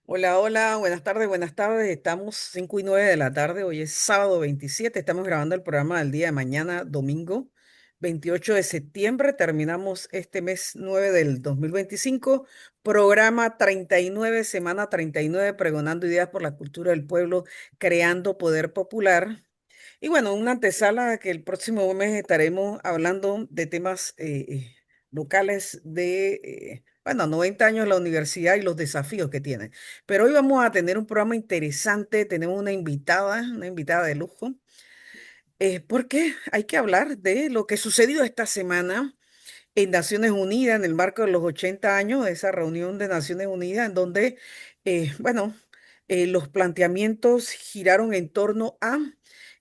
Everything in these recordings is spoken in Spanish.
Hola, hola, buenas tardes, buenas tardes. Estamos 5:09 de la tarde. Hoy es sábado 27. Estamos grabando el programa del día de mañana, domingo 28 de septiembre. Terminamos este mes 9 del 2025. Programa 39, semana 39, pregonando ideas por la cultura del pueblo, creando poder popular. Y bueno, una antesala que el próximo mes estaremos hablando de temas locales bueno, 90 años de la universidad y los desafíos que tiene. Pero hoy vamos a tener un programa interesante, tenemos una invitada de lujo, porque hay que hablar de lo que sucedió esta semana en Naciones Unidas, en el marco de los 80 años de esa reunión de Naciones Unidas, en donde, bueno, los planteamientos giraron en torno a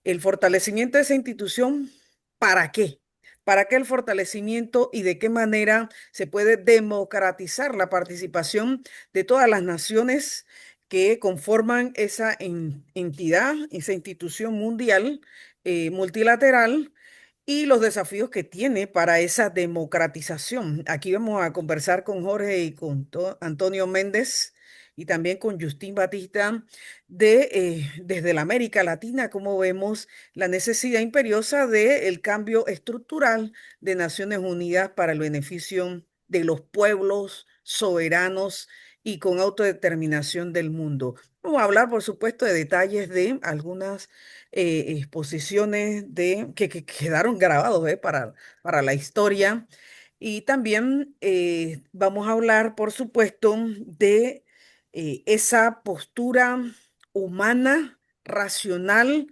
el fortalecimiento de esa institución. ¿Para qué? ¿Para qué el fortalecimiento y de qué manera se puede democratizar la participación de todas las naciones que conforman esa entidad, esa institución mundial, multilateral? Y los desafíos que tiene para esa democratización. Aquí vamos a conversar con Jorge y con Antonio Méndez y también con Justín Batista desde la América Latina, cómo vemos la necesidad imperiosa del cambio estructural de Naciones Unidas para el beneficio de los pueblos soberanos y con autodeterminación del mundo. Vamos a hablar, por supuesto, de detalles de algunas exposiciones que quedaron grabados, para la historia. Y también vamos a hablar, por supuesto, de esa postura humana, racional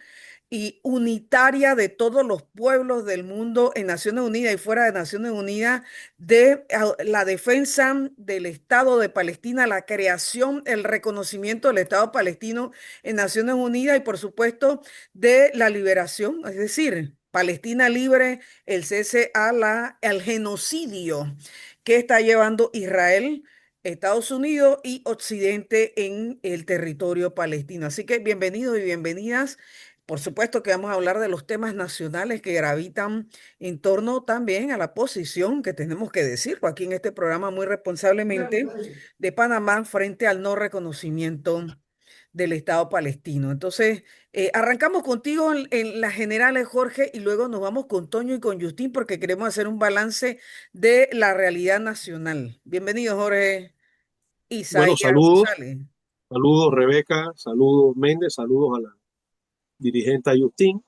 y unitaria de todos los pueblos del mundo en Naciones Unidas y fuera de Naciones Unidas, de la defensa del Estado de Palestina, la creación, el reconocimiento del Estado palestino en Naciones Unidas y por supuesto de la liberación, es decir, Palestina libre, el cese al genocidio que está llevando Israel, Estados Unidos y Occidente en el territorio palestino. Así que bienvenidos y bienvenidas. Por supuesto que vamos a hablar de los temas nacionales que gravitan en torno también a la posición que tenemos que decir aquí en este programa muy responsablemente de Panamá frente al no reconocimiento del Estado palestino. Entonces, arrancamos contigo en las generales, Jorge, y luego nos vamos con Toño y con Justín porque queremos hacer un balance de la realidad nacional. Bienvenido, Jorge. Bueno, Isaías saludos, González. saludos Rebeca, saludos Méndez, saludos a la dirigente Ayustín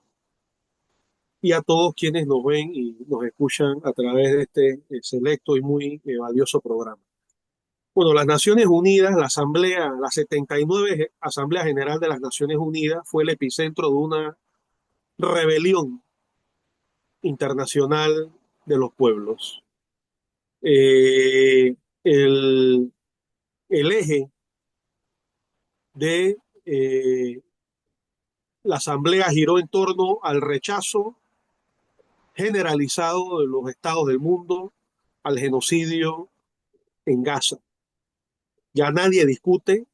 y a todos quienes nos ven y nos escuchan a través de este selecto y muy valioso programa. Bueno, las Naciones Unidas, la 79 Asamblea General de las Naciones Unidas fue el epicentro de una rebelión internacional de los pueblos. Eh, el, el eje de la Asamblea giró en torno al rechazo generalizado de los estados del mundo al genocidio en Gaza. Ya nadie discute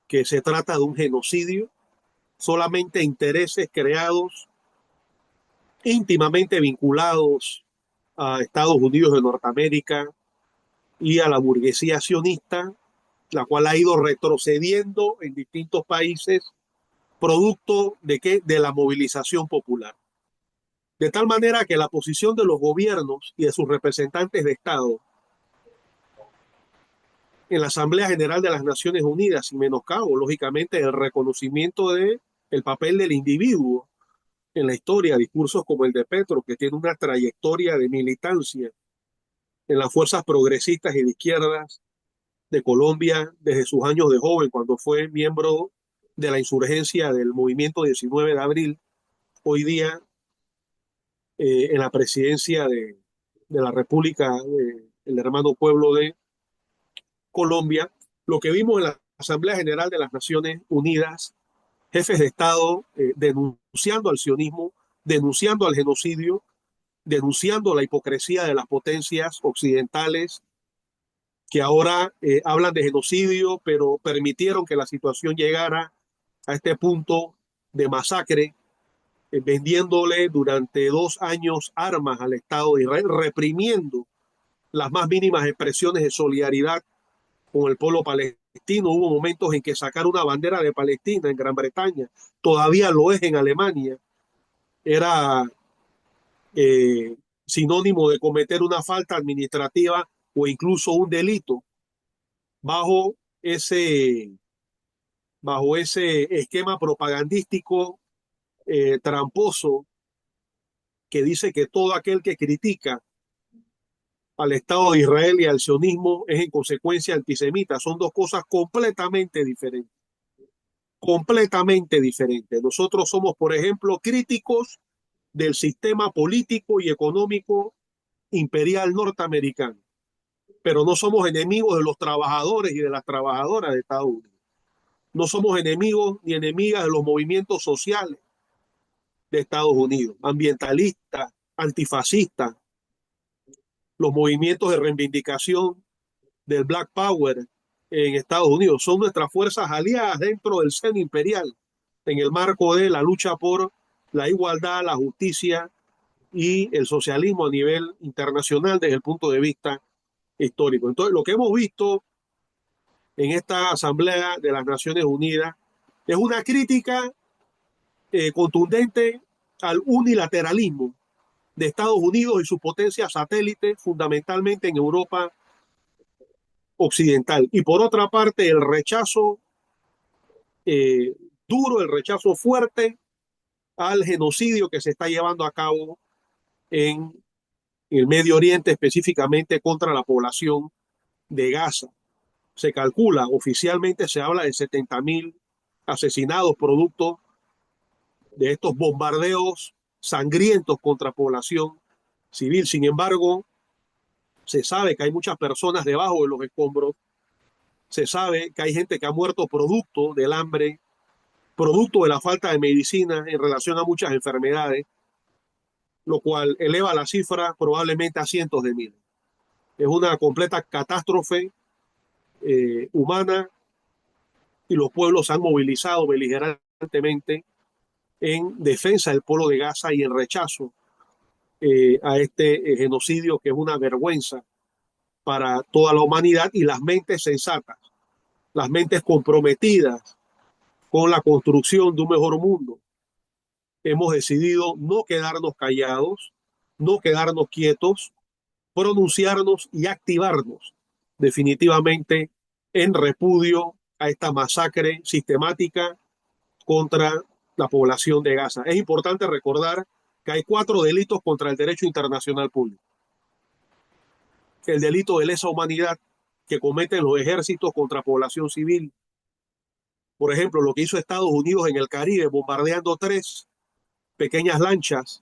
que se trata de un genocidio, solamente intereses creados íntimamente vinculados a Estados Unidos de Norteamérica y a la burguesía sionista, la cual ha ido retrocediendo en distintos países producto de qué? De la movilización popular. De tal manera que la posición de los gobiernos y de sus representantes de Estado en la Asamblea General de las Naciones Unidas, sin menoscabo, lógicamente, el reconocimiento de el papel del individuo en la historia, discursos como el de Petro, que tiene una trayectoria de militancia en las fuerzas progresistas y de izquierdas de Colombia desde sus años de joven, cuando fue miembro de la insurgencia del movimiento 19 de abril, hoy día en la presidencia de la República, el hermano pueblo de Colombia. Lo que vimos en la Asamblea General de las Naciones Unidas, jefes de Estado denunciando al sionismo, denunciando al genocidio, denunciando la hipocresía de las potencias occidentales que ahora hablan de genocidio, pero permitieron que la situación llegara a este punto de masacre, vendiéndole durante 2 años armas al Estado de Israel, reprimiendo las más mínimas expresiones de solidaridad con el pueblo palestino hubo momentos en que sacar una bandera de Palestina en Gran Bretaña, todavía lo es en Alemania, era eh, sinónimo de cometer una falta administrativa o incluso un delito bajo ese, bajo ese esquema propagandístico tramposo que dice que todo aquel que critica al Estado de Israel y al sionismo es en consecuencia antisemita. Son dos cosas completamente diferentes, completamente diferentes. Nosotros somos, por ejemplo, críticos del sistema político y económico imperial norteamericano, pero no somos enemigos de los trabajadores y de las trabajadoras de Estados Unidos. No somos enemigos ni enemigas de los movimientos sociales de Estados Unidos, ambientalistas, antifascistas, los movimientos de reivindicación del Black Power en Estados Unidos. Son nuestras fuerzas aliadas dentro del seno imperial, en el marco de la lucha por la igualdad, la justicia y el socialismo a nivel internacional desde el punto de vista histórico. Entonces, lo que hemos visto en esta Asamblea de las Naciones Unidas es una crítica contundente al unilateralismo de Estados Unidos y sus potencias satélites, fundamentalmente en Europa occidental. Y por otra parte, el rechazo eh, duro, el rechazo fuerte al genocidio que se está llevando a cabo en el Medio Oriente, específicamente contra la población de Gaza. Se calcula, oficialmente se habla de 70.000 asesinados producto de estos bombardeos sangrientos contra población civil. Sin embargo, se sabe que hay muchas personas debajo de los escombros, se sabe que hay gente que ha muerto producto del hambre, producto de la falta de medicina en relación a muchas enfermedades, lo cual eleva la cifra probablemente a cientos de miles. Es una completa catástrofe humana y los pueblos se han movilizado beligerantemente en defensa del pueblo de Gaza y en rechazo a este genocidio que es una vergüenza para toda la humanidad y las mentes sensatas, las mentes comprometidas con la construcción de un mejor mundo. Hemos decidido no quedarnos callados, no quedarnos quietos, pronunciarnos y activarnos definitivamente en repudio a esta masacre sistemática contra la población de Gaza. Es importante recordar que hay 4 delitos contra el derecho internacional público. El delito de lesa humanidad que cometen los ejércitos contra población civil. Por ejemplo, lo que hizo Estados Unidos en el Caribe, bombardeando 3 pequeñas lanchas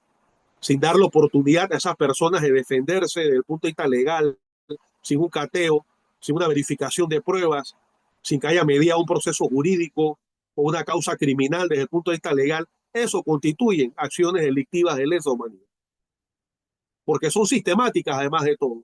sin dar la oportunidad a esas personas de defenderse desde el punto de vista legal, sin un cateo, sin una verificación de pruebas, sin que haya mediado un proceso jurídico o una causa criminal desde el punto de vista legal. Eso constituyen acciones delictivas de lesa humanidad, porque son sistemáticas además de todo.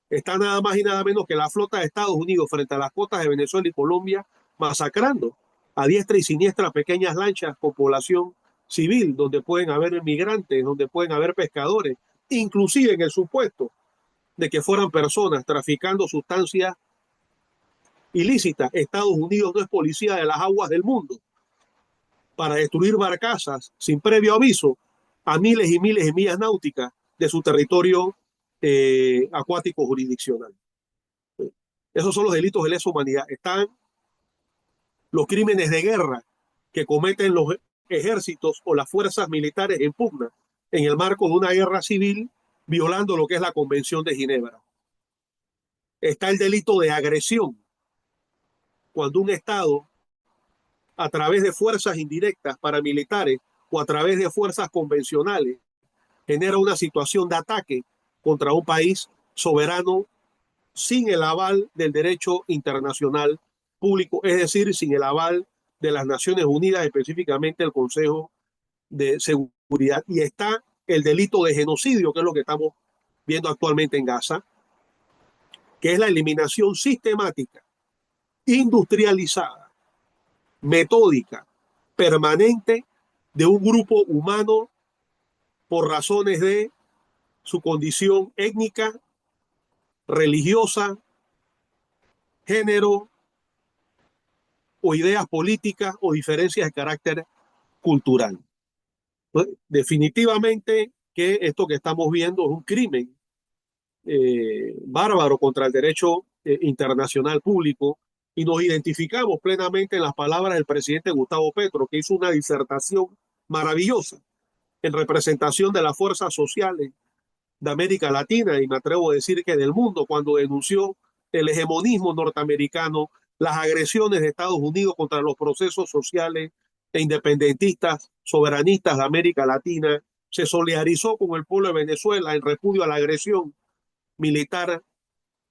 Está nada más y nada menos que la flota de Estados Unidos frente a las costas de Venezuela y Colombia, masacrando a diestra y siniestra pequeñas lanchas con población civil, donde pueden haber migrantes, donde pueden haber pescadores, inclusive en el supuesto de que fueran personas traficando sustancias ilícitas. Estados Unidos no es policía de las aguas del mundo para destruir barcazas sin previo aviso a miles y miles de millas náuticas de su territorio acuático jurisdiccional. Esos son los delitos de lesa humanidad. Están los crímenes de guerra que cometen los ejércitos o las fuerzas militares en pugna en el marco de una guerra civil, violando lo que es la Convención de Ginebra. Está el delito de agresión, cuando un Estado, a través de fuerzas indirectas paramilitares o a través de fuerzas convencionales, genera una situación de ataque contra un país soberano sin el aval del derecho internacional público, es decir, sin el aval de las Naciones Unidas, específicamente el Consejo de Seguridad. Y está el delito de genocidio, que es lo que estamos viendo actualmente en Gaza, que es la eliminación sistemática, industrializada, metódica, permanente de un grupo humano por razones de su condición étnica, religiosa, género, o ideas políticas o diferencias de carácter cultural. Entonces, definitivamente que esto que estamos viendo es un crimen bárbaro contra el derecho internacional público y nos identificamos plenamente en las palabras del presidente Gustavo Petro, que hizo una disertación maravillosa en representación de las fuerzas sociales de América Latina y me atrevo a decir que del mundo cuando denunció el hegemonismo norteamericano, las agresiones de Estados Unidos contra los procesos sociales e independentistas, soberanistas de América Latina, se solidarizó con el pueblo de Venezuela en repudio a la agresión militar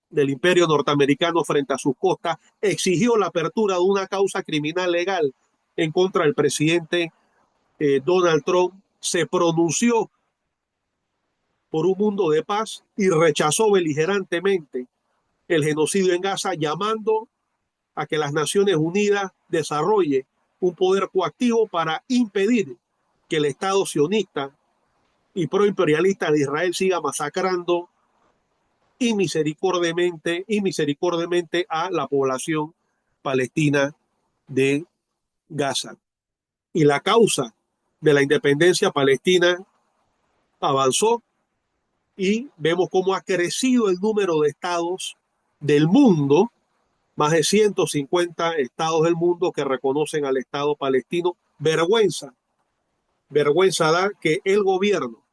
del imperio norteamericano frente a sus costas, exigió la apertura de una causa criminal legal en contra del presidente Donald Trump, se pronunció por un mundo de paz y rechazó beligerantemente el genocidio en Gaza, llamando a que las Naciones Unidas desarrolle un poder coactivo para impedir que el Estado sionista y proimperialista de Israel siga masacrando y misericordiamente a la población palestina de Gaza. Y la causa de la independencia palestina avanzó y vemos cómo ha crecido el número de estados del mundo, más de 150 estados del mundo que reconocen al Estado palestino. Vergüenza da que el gobierno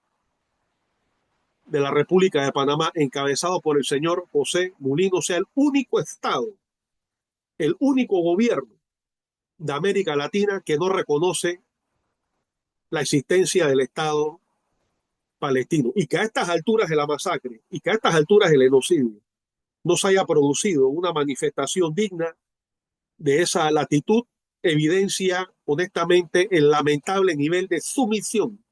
de la República de Panamá, encabezado por el señor José Mulino, sea el único Estado, el único gobierno de América Latina que no reconoce la existencia del Estado palestino y que a estas alturas de la masacre y que a estas alturas del genocidio no se haya producido una manifestación digna de esa latitud, evidencia honestamente el lamentable nivel de sumisión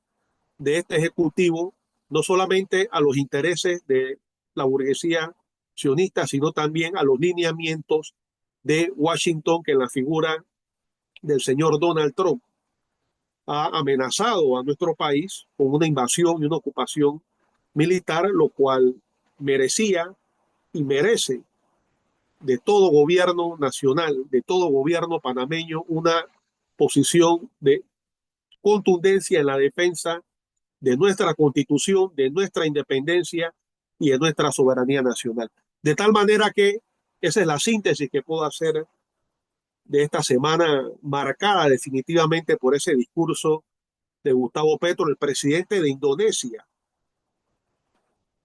de este ejecutivo, no solamente a los intereses de la burguesía sionista, sino también a los lineamientos de Washington, que en la figura del señor Donald Trump ha amenazado a nuestro país con una invasión y una ocupación militar, lo cual merecía y merece de todo gobierno nacional, de todo gobierno panameño, una posición de contundencia en la defensa de nuestra constitución, de nuestra independencia y de nuestra soberanía nacional. De tal manera que esa es la síntesis que puedo hacer de esta semana marcada definitivamente por ese discurso de Gustavo Petro, el presidente de Indonesia.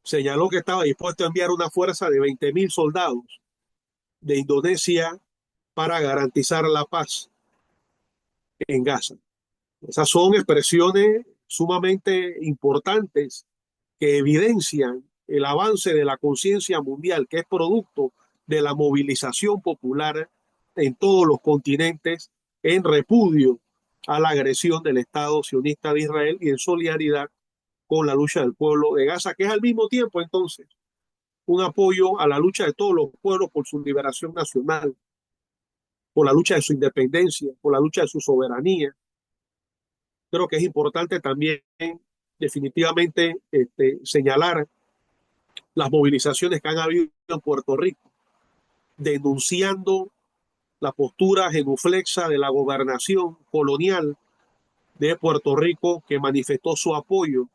Señaló que estaba dispuesto a enviar una fuerza de 20.000 soldados de Indonesia para garantizar la paz en Gaza. Esas son expresiones sumamente importantes que evidencian el avance de la conciencia mundial, que es producto de la movilización popular en todos los continentes en repudio a la agresión del Estado sionista de Israel y en solidaridad con la lucha del pueblo de Gaza, que es al mismo tiempo entonces un apoyo a la lucha de todos los pueblos por su liberación nacional, por la lucha de su independencia, por la lucha de su soberanía. Creo que es importante también definitivamente señalar las movilizaciones que han habido en Puerto Rico, denunciando la postura genuflexa de la gobernación colonial de Puerto Rico que manifestó su apoyo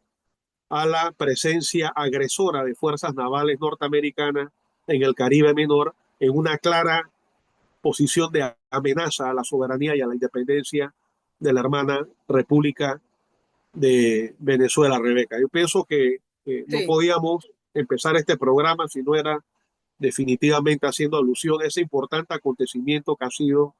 a la presencia agresora de fuerzas navales norteamericanas en el Caribe Menor en una clara posición de amenaza a la soberanía y a la independencia de la hermana República de Venezuela, Rebeca. Yo pienso que no Sí, podíamos empezar este programa si no era definitivamente haciendo alusión a ese importante acontecimiento que ha sido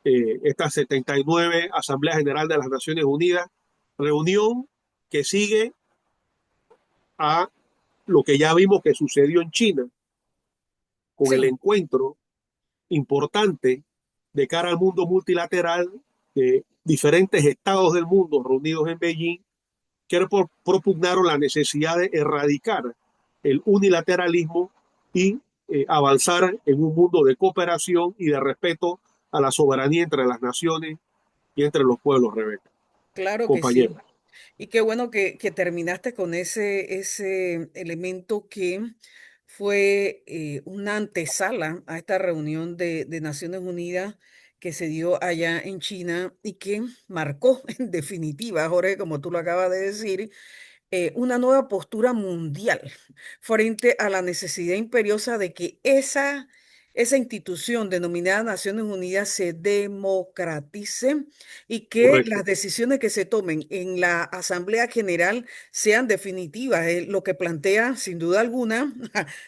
esta 79 Asamblea General de las Naciones Unidas, reunión que sigue a lo que ya vimos que sucedió en China con el sí. encuentro importante de cara al mundo multilateral de diferentes estados del mundo reunidos en Beijing que propugnaron la necesidad de erradicar el unilateralismo y avanzar en un mundo de cooperación y de respeto a la soberanía entre las naciones y entre los pueblos, Rebeca, Claro que compañeros. sí. Y qué bueno que terminaste con ese elemento que fue una antesala a esta reunión de Naciones Unidas que se dio allá en China y que marcó en definitiva, Jorge, como tú lo acabas de decir, una nueva postura mundial frente a la necesidad imperiosa de que esa institución denominada Naciones Unidas se democratice y que correcto. las decisiones que se tomen en la Asamblea General sean definitivas. Lo que plantea, sin duda alguna,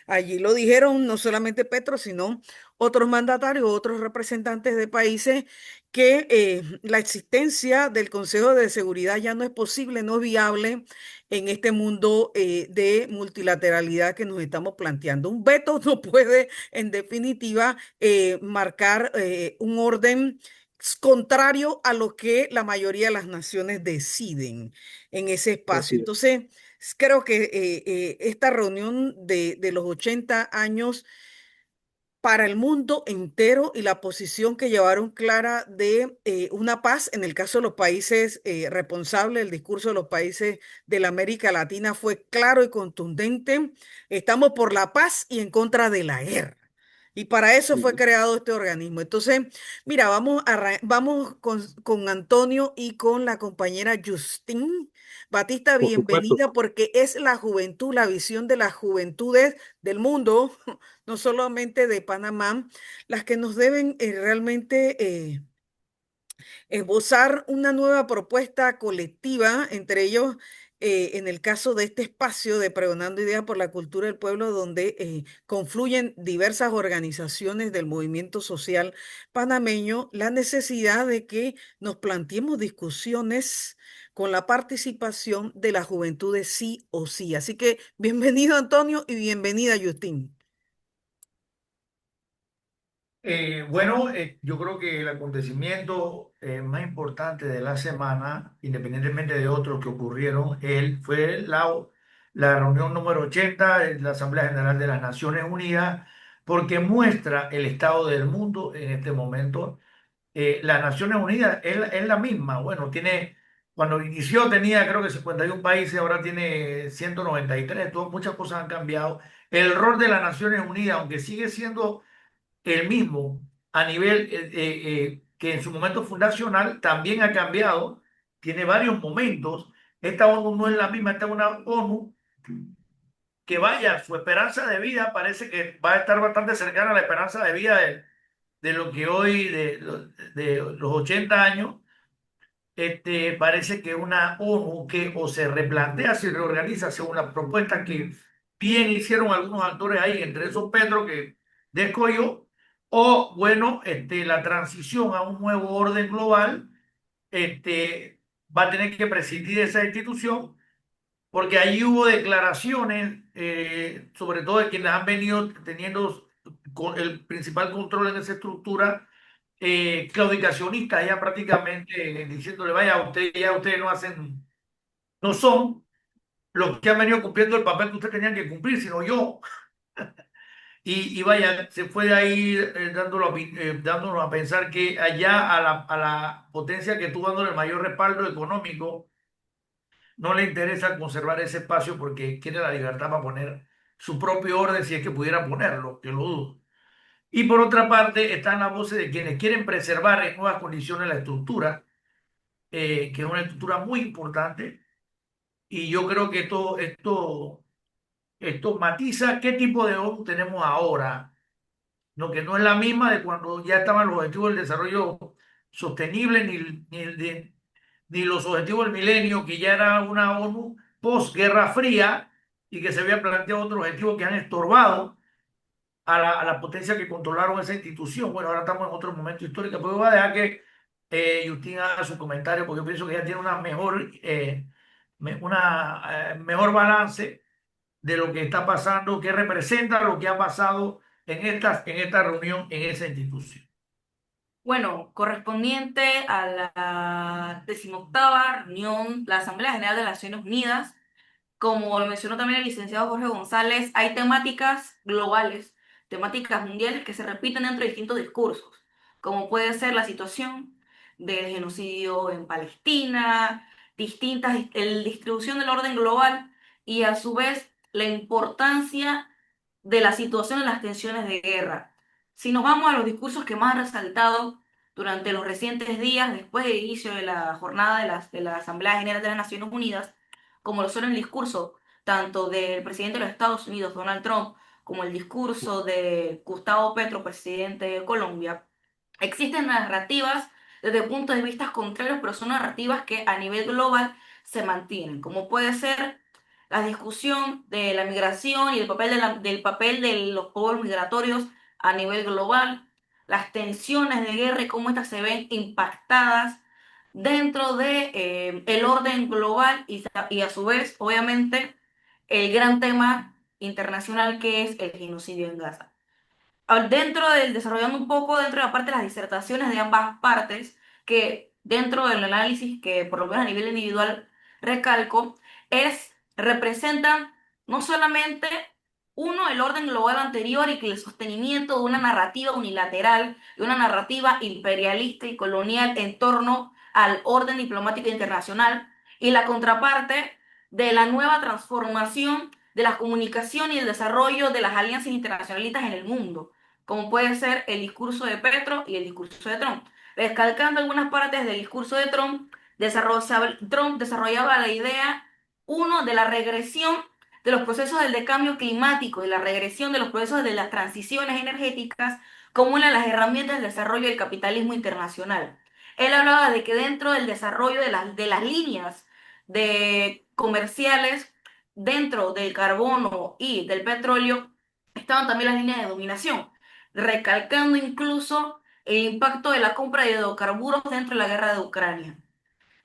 allí lo dijeron no solamente Petro, sino otros mandatarios, otros representantes de países que la existencia del Consejo de Seguridad ya no es posible, no es viable en este mundo de multilateralidad que nos estamos planteando. Un veto no puede, en definitiva, marcar un orden contrario a lo que la mayoría de las naciones deciden en ese espacio. Así es. Entonces, creo que esta reunión de los 80 años para el mundo entero y la posición que llevaron clara de una paz, en el caso de los países responsables, el discurso de los países de la América Latina fue claro y contundente. Estamos por la paz y en contra de la guerra. Y para eso fue Ujú. creado este organismo. Entonces, mira, vamos con Antonio y con la compañera Justine. Batista, Por supuesto. bienvenida porque es la juventud, la visión de las juventudes del mundo, no solamente de Panamá, las que nos deben realmente esbozar una nueva propuesta colectiva, entre ellos, en el caso de este espacio de Pregonando Ideas por la Cultura del Pueblo, donde confluyen diversas organizaciones del movimiento social panameño, la necesidad de que nos planteemos discusiones con la participación de la juventud de sí o sí. Así que bienvenido Antonio y bienvenida Justín. Yo creo que el acontecimiento más importante de la semana, independientemente de otros que ocurrieron, fue la reunión número 80 de la Asamblea General de las Naciones Unidas, porque muestra el estado del mundo en este momento. Las Naciones Unidas es la misma. Bueno, cuando inició tenía creo que 51 países, ahora tiene 193. Muchas cosas han cambiado. El rol de las Naciones Unidas, aunque sigue siendo el mismo a nivel que en su momento fundacional también ha cambiado, tiene varios momentos. Esta ONU no es la misma, esta es una ONU que vaya, su esperanza de vida parece que va a estar bastante cercana a la esperanza de vida de lo que hoy, de los 80 años, parece que una ONU que o se replantea, se reorganiza según la propuesta que bien hicieron algunos actores ahí, entre esos Pedro que descoyó, o bueno, la transición a un nuevo orden global va a tener que presidir esa institución, porque allí hubo declaraciones, sobre todo de quienes han venido teniendo el principal control en esa estructura, claudicacionistas ya prácticamente diciéndole, vaya, ustedes no hacen, no son los que han venido cumpliendo el papel que ustedes tenían que cumplir, sino yo. Y vaya, se fue de ahí dándonos a pensar que allá a la potencia que estuvo dándole el mayor respaldo económico, no le interesa conservar ese espacio porque quiere la libertad para poner su propio orden si es que pudiera ponerlo, que lo dudo. Y por otra parte están las voces de quienes quieren preservar en nuevas condiciones la estructura, que es una estructura muy importante. Y yo creo que esto matiza qué tipo de ONU tenemos ahora, ¿no? Que no es la misma de cuando ya estaban los objetivos del desarrollo sostenible, ni los objetivos del milenio, que ya era una ONU post-Guerra Fría y que se había planteado otros objetivos que han estorbado a la potencia que controlaron esa institución. Bueno, ahora estamos en otro momento histórico, pero voy a dejar que Justin haga su comentario porque yo pienso que ella tiene mejor balance de lo que está pasando, que representa lo que ha pasado en esta reunión, en esa institución. Bueno, correspondiente a la 18ª reunión, la Asamblea General de las Naciones Unidas, como lo mencionó también el licenciado Jorge González, hay temáticas globales, temáticas mundiales que se repiten dentro de distintos discursos, como puede ser la situación del genocidio en Palestina, la distribución del orden global y a su vez la importancia de la situación en las tensiones de guerra. Si nos vamos a los discursos que más han resaltado, durante los recientes días después del inicio de la jornada de la Asamblea General de las Naciones Unidas, como lo son el discurso tanto del presidente de los Estados Unidos, Donald Trump, como el discurso de Gustavo Petro, presidente de Colombia. Existen narrativas desde puntos de vista contrarios, pero son narrativas que a nivel global se mantienen, como puede ser la discusión de la migración y el papel del papel de los pueblos migratorios a nivel global, las tensiones de guerra y cómo estas se ven impactadas dentro de el orden global y a su vez, obviamente, el gran tema internacional que es el genocidio en Gaza. Dentro del, desarrollando un poco dentro de la parte de las disertaciones de ambas partes, que dentro del análisis que por lo menos a nivel individual recalco, representan no solamente uno, el orden global anterior y que el sostenimiento de una narrativa unilateral, de una narrativa imperialista y colonial en torno al orden diplomático internacional, y la contraparte de la nueva transformación de la comunicación y el desarrollo de las alianzas internacionalistas en el mundo, como puede ser el discurso de Petro y el discurso de Trump. Recalcando algunas partes del discurso de Trump, Trump desarrollaba la idea, uno, de la regresión de los procesos del cambio climático y la regresión de los procesos de las transiciones energéticas como una de las herramientas del desarrollo del capitalismo internacional. Él hablaba de que dentro del desarrollo de las líneas de comerciales, dentro del carbono y del petróleo, estaban también las líneas de dominación, recalcando incluso el impacto de la compra de hidrocarburos dentro de la guerra de Ucrania,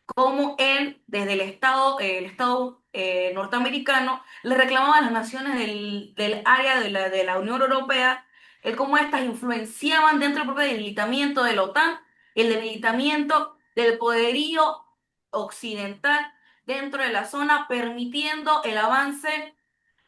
como él, desde el Estado norteamericano, le reclamaba a las naciones del área de la Unión Europea, el cómo éstas influenciaban dentro del propio debilitamiento de la OTAN, el debilitamiento del poderío occidental dentro de la zona, permitiendo el avance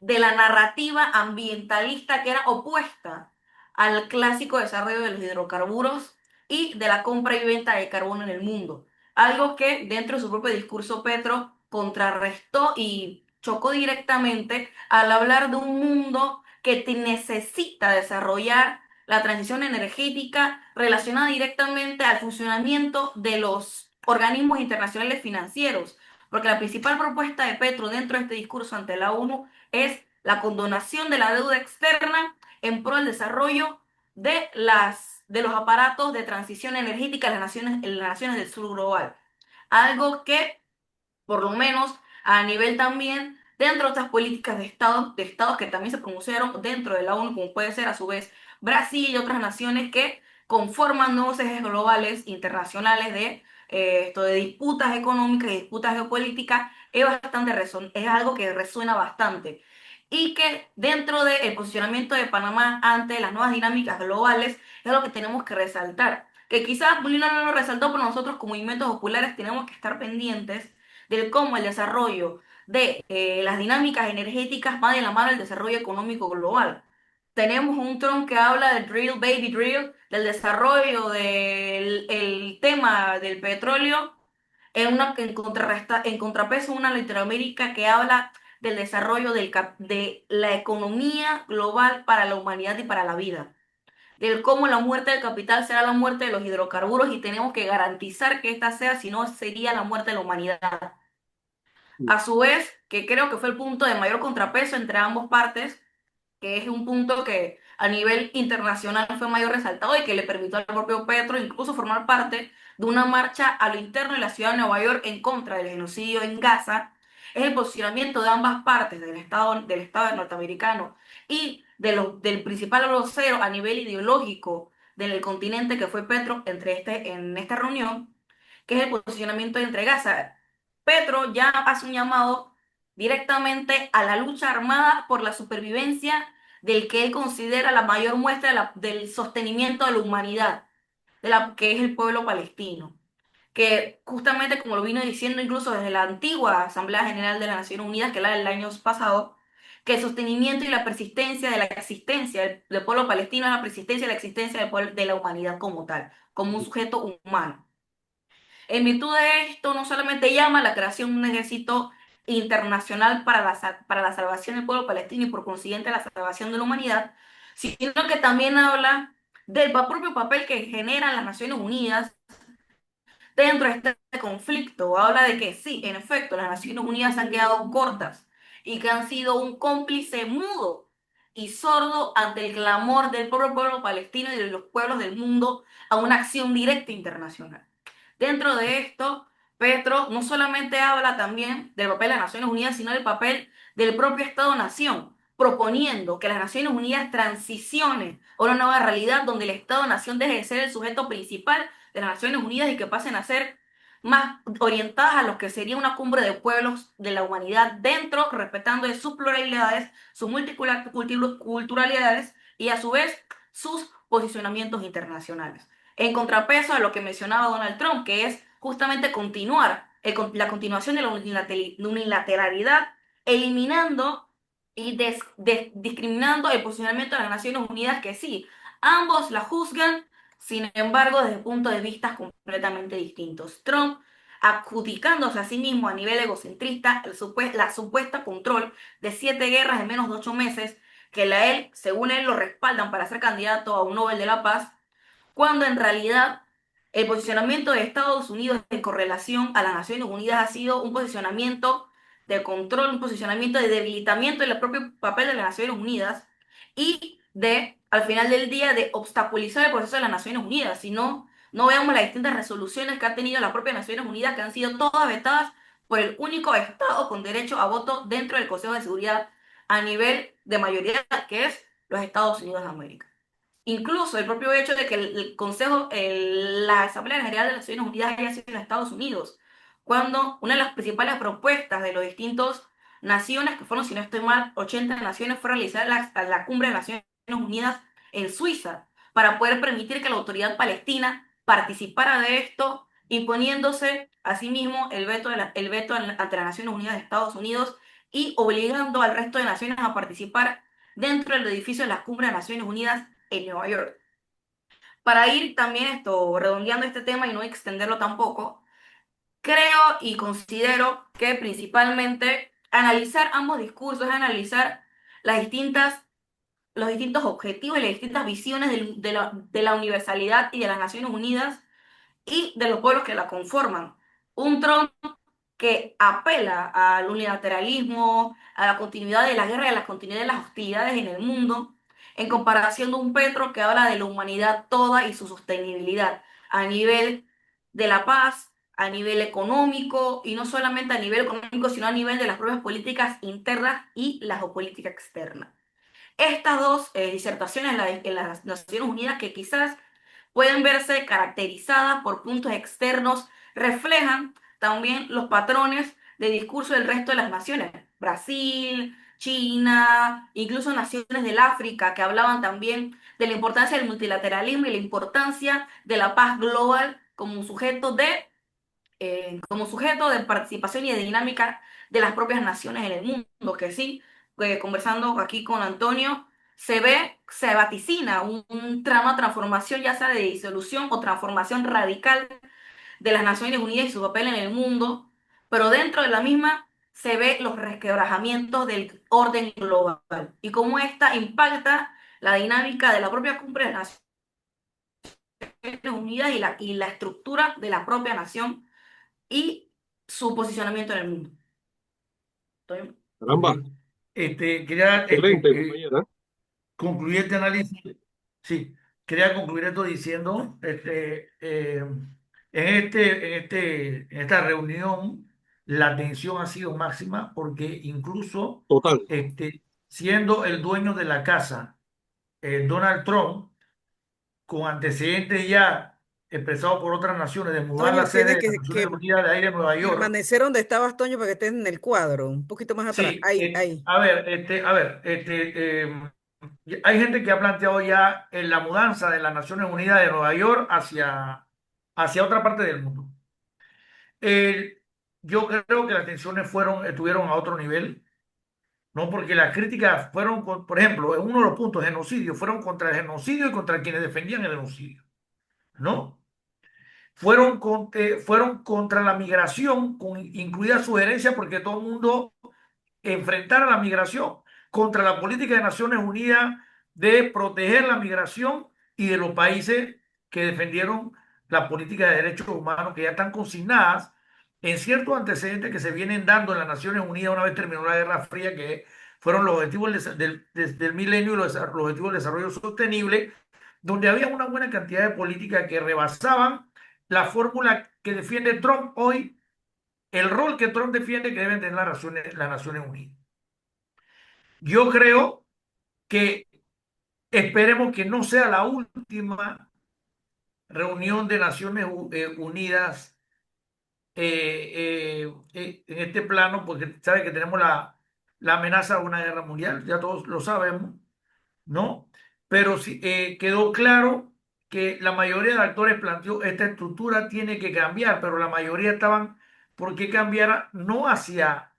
de la narrativa ambientalista que era opuesta al clásico desarrollo de los hidrocarburos y de la compra y venta de carbono en el mundo. Algo que dentro de su propio discurso Petro contrarrestó y chocó directamente al hablar de un mundo que necesita desarrollar la transición energética relacionada directamente al funcionamiento de los organismos internacionales financieros, porque la principal propuesta de Petro dentro de este discurso ante la ONU es la condonación de la deuda externa en pro del desarrollo de los aparatos de transición energética en las naciones del sur global. Algo que, por lo menos a nivel también, dentro de estas políticas de estados que también se pronunciaron dentro de la ONU, como puede ser a su vez Brasil y otras naciones que conforman nuevos ejes globales internacionales de disputas económicas y disputas geopolíticas, es algo que resuena bastante y que dentro del posicionamiento de Panamá ante las nuevas dinámicas globales es lo que tenemos que resaltar. Que quizás Molina no lo resaltó, pero nosotros como movimientos populares tenemos que estar pendientes del cómo el desarrollo de las dinámicas energéticas va de la mano del desarrollo económico global. Tenemos un Trump que habla del drill, baby drill, del desarrollo del el tema del petróleo, en contrapeso una Latinoamérica que habla del desarrollo de la economía global para la humanidad y para la vida, del cómo la muerte del capital será la muerte de los hidrocarburos y tenemos que garantizar que esta sea, si no sería la muerte de la humanidad. A su vez, que creo que fue el punto de mayor contrapeso entre ambas partes, que es un punto que a nivel internacional fue mayor resaltado y que le permitió al propio Petro incluso formar parte de una marcha a lo interno de la ciudad de Nueva York en contra del genocidio en Gaza, es el posicionamiento de ambas partes, del Estado norteamericano y del principal vocero a nivel ideológico del continente que fue Petro en esta reunión, que es el posicionamiento entre Gaza. Petro ya hace un llamado directamente a la lucha armada por la supervivencia del que él considera la mayor muestra del sostenimiento de la humanidad, que es el pueblo palestino, que justamente como lo vino diciendo incluso desde la antigua Asamblea General de las Naciones Unidas, que era del año pasado, que el sostenimiento y la persistencia de la existencia del pueblo palestino es la persistencia y la existencia de la humanidad como tal, como un sujeto humano. En virtud de esto, no solamente llama a la creación de un ejército internacional para la salvación del pueblo palestino y por consiguiente la salvación de la humanidad, sino que también habla del propio papel que generan las Naciones Unidas dentro de este conflicto. Habla de que sí, en efecto, las Naciones Unidas han quedado cortas y que han sido un cómplice mudo y sordo ante el clamor del propio pueblo palestino y de los pueblos del mundo a una acción directa internacional. Dentro de esto, Petro no solamente habla también del papel de las Naciones Unidas, sino del papel del propio Estado-Nación, proponiendo que las Naciones Unidas transicionen a una nueva realidad donde el Estado-Nación deje de ser el sujeto principal de las Naciones Unidas y que pasen a ser más orientadas a lo que sería una cumbre de pueblos de la humanidad dentro, respetando de sus pluralidades, sus multiculturalidades y a su vez sus posicionamientos internacionales. En contrapeso a lo que mencionaba Donald Trump, que es justamente continuar la continuación de la unilateralidad, eliminando y discriminando el posicionamiento de las Naciones Unidas, que sí, ambos la juzgan, sin embargo, desde puntos de vista completamente distintos. Trump adjudicándose a sí mismo a nivel egocentrista la supuesta control de 7 guerras en menos de 8 meses, que según él, lo respaldan para ser candidato a un Nobel de la Paz, cuando en realidad el posicionamiento de Estados Unidos en correlación a las Naciones Unidas ha sido un posicionamiento de control, un posicionamiento de debilitamiento del propio papel de las Naciones Unidas y de, al final del día, de obstaculizar el proceso de las Naciones Unidas. Si no, no veamos las distintas resoluciones que ha tenido las propias Naciones Unidas, que han sido todas vetadas por el único Estado con derecho a voto dentro del Consejo de Seguridad a nivel de mayoría, que es los Estados Unidos de América. Incluso el propio hecho de que el Consejo, la Asamblea General de las Naciones Unidas haya sido en Estados Unidos, cuando una de las principales propuestas de los distintos naciones, que fueron, si no estoy mal, 80 naciones, fue realizar la cumbre de Naciones Unidas en Suiza, para poder permitir que la autoridad palestina participara de esto, imponiéndose asimismo el veto ante las Naciones Unidas de Estados Unidos y obligando al resto de naciones a participar dentro del edificio de la cumbre de Naciones Unidas en Nueva York. Para ir también redondeando este tema y no extenderlo tampoco, creo y considero que principalmente analizar ambos discursos es analizar las distintas, los distintos objetivos y las distintas visiones de la universalidad y de las Naciones Unidas y de los pueblos que la conforman. Un Trump que apela al unilateralismo, a la continuidad de la guerra y a la continuidad de las hostilidades en el mundo, en comparación de un Petro que habla de la humanidad toda y su sostenibilidad a nivel de la paz, a nivel económico, y no solamente a nivel económico, sino a nivel de las propias políticas internas y la geopolítica externa. Estas dos disertaciones en las Naciones Unidas, que quizás pueden verse caracterizadas por puntos externos, reflejan también los patrones de discurso del resto de las naciones. Brasil, China, incluso naciones del África que hablaban también de la importancia del multilateralismo y la importancia de la paz global como sujeto de participación y de dinámica de las propias naciones en el mundo, que sí, conversando aquí con Antonio, se vaticina un trama transformación, ya sea de disolución o transformación radical de las Naciones Unidas y su papel en el mundo, pero dentro de la misma se ve los resquebrajamientos del orden global y cómo esta impacta la dinámica de la propia cumbre de las Naciones Unidas y la estructura de la propia nación y su posicionamiento en el mundo. ¿Estoy? Ok. Caramba, Quería excelente, compañera. concluir este análisis. Sí, quería concluir esto diciendo, en esta reunión, la tensión ha sido máxima porque incluso Total. siendo el dueño de la casa, Donald Trump, con antecedentes ya expresados por otras naciones de mudar la Toño, sede tiene de las que Naciones Unidas de ahí de Nueva York. permanecer donde estabas, Toño, para que estés en el cuadro, un poquito más atrás. Sí, Ahí, ahí. hay gente que ha planteado ya la mudanza de las Naciones Unidas de Nueva York hacia otra parte del mundo. Eh, yo creo que las tensiones estuvieron a otro nivel, ¿no? Porque las críticas fueron, por ejemplo, en uno de los puntos, genocidio, fueron contra el genocidio y contra quienes defendían el genocidio, ¿no? Fueron contra la migración, incluida sugerencia, porque todo el mundo enfrentara la migración contra la política de Naciones Unidas de proteger la migración y de los países que defendieron la política de derechos humanos que ya están consignadas en ciertos antecedentes que se vienen dando en las Naciones Unidas una vez terminó la Guerra Fría, que fueron los objetivos del milenio y los objetivos del desarrollo sostenible, donde había una buena cantidad de políticas que rebasaban la fórmula que defiende Trump hoy, el rol que Trump defiende que deben tener las Naciones Unidas. Yo creo que esperemos que no sea la última reunión de Naciones Unidas en este plano, porque sabe que tenemos la amenaza de una guerra mundial, ya todos lo sabemos, ¿no? Pero sí, quedó claro que la mayoría de actores planteó esta estructura tiene que cambiar, pero la mayoría estaban por qué cambiara, no hacia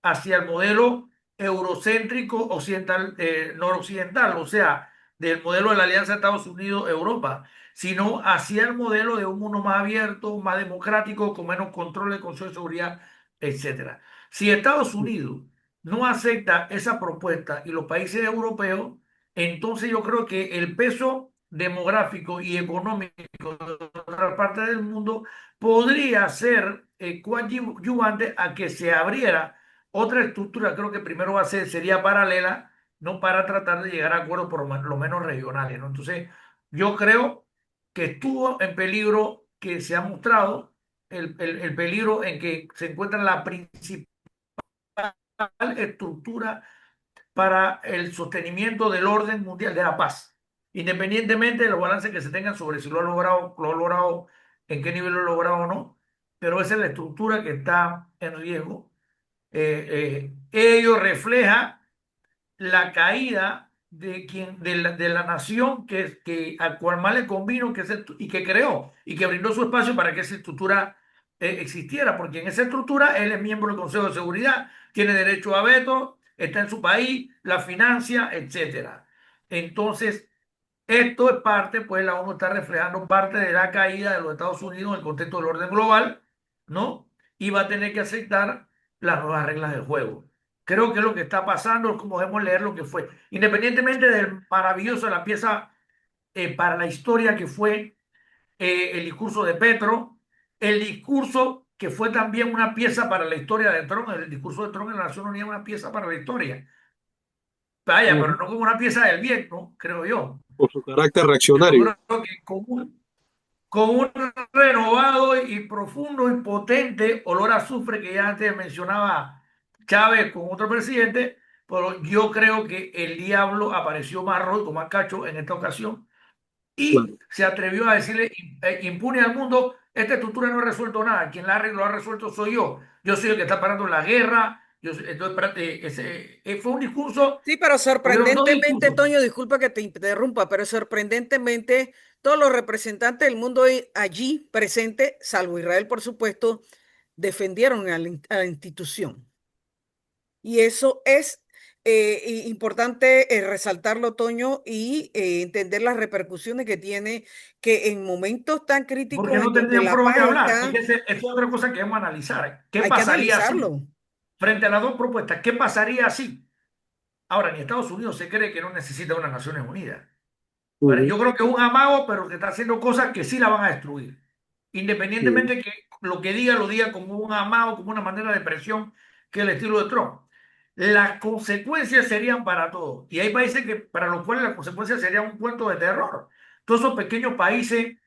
el modelo eurocéntrico occidental, noroccidental, o sea, del modelo de la Alianza Estados Unidos-Europa, sino hacia el modelo de un mundo más abierto, más democrático, con menos control de Consejo de Seguridad, etcétera. Si Estados Unidos no acepta esa propuesta y los países europeos, entonces yo creo que el peso demográfico y económico de otra parte del mundo podría ser coadyuvante a que se abriera otra estructura. Creo que primero sería paralela, no para tratar de llegar a acuerdos por lo menos regionales, ¿no? Entonces, yo creo que estuvo en peligro, que se ha mostrado el peligro en que se encuentra la principal estructura para el sostenimiento del orden mundial, de la paz, independientemente de los balances que se tengan sobre si lo ha logrado, en qué nivel lo ha logrado o no, pero esa es la estructura que está en riesgo. Ello refleja la caída de la nación a cual más le convino y que creó y que brindó su espacio para que esa estructura existiera, porque en esa estructura él es miembro del Consejo de Seguridad, tiene derecho a veto, está en su país, la financia, etcétera. Entonces, esto es parte, pues la ONU está reflejando parte de la caída de los Estados Unidos en el contexto del orden global, ¿no? Y va a tener que aceptar las nuevas reglas del juego. Creo que lo que está pasando es como debemos leer lo que fue, independientemente del maravilloso, la pieza para la historia que fue el discurso de Petro, el discurso que fue también una pieza para la historia de Trump, el discurso de Trump en la Nación Unida, una pieza para la historia. Vaya, pero no como una pieza del bien, ¿no? Creo yo. Por su carácter Yo reaccionario. creo que con un renovado y profundo y potente olor a azufre que ya antes mencionaba Chávez con otro presidente, pero yo creo que el diablo apareció más roto, más cacho en esta ocasión y Claro. se atrevió a decirle impune al mundo, esta estructura no ha resuelto nada, quien lo ha resuelto soy yo soy el que está parando la guerra, entonces, fue un discurso, Sí, pero hubieron dos sorprendentemente, discursos. Toño, disculpa que te interrumpa, pero sorprendentemente todos los representantes del mundo allí presentes, salvo Israel, por supuesto, defendieron a la institución. Y eso es importante resaltarlo, Toño, y entender las repercusiones que tiene que en momentos tan Porque críticos en no donde tendrían la pruebas paz de hablar. Es está, que esa es otra cosa que debemos analizar. ¿Qué hay que pasaría si, analizarlo. frente a las dos propuestas, qué pasaría si? Ahora, ni Estados Unidos se cree que no necesita unas Naciones Unidas. ¿Vale? Ujú. Yo creo que es un amago, pero que está haciendo cosas que sí la van a destruir. Sí, Independientemente que lo que diga, lo diga como un amago, como una manera de presión, que es el estilo de Trump. Las consecuencias serían para todos. Y hay países para los cuales las consecuencias serían un cuento de terror. Todos esos pequeños países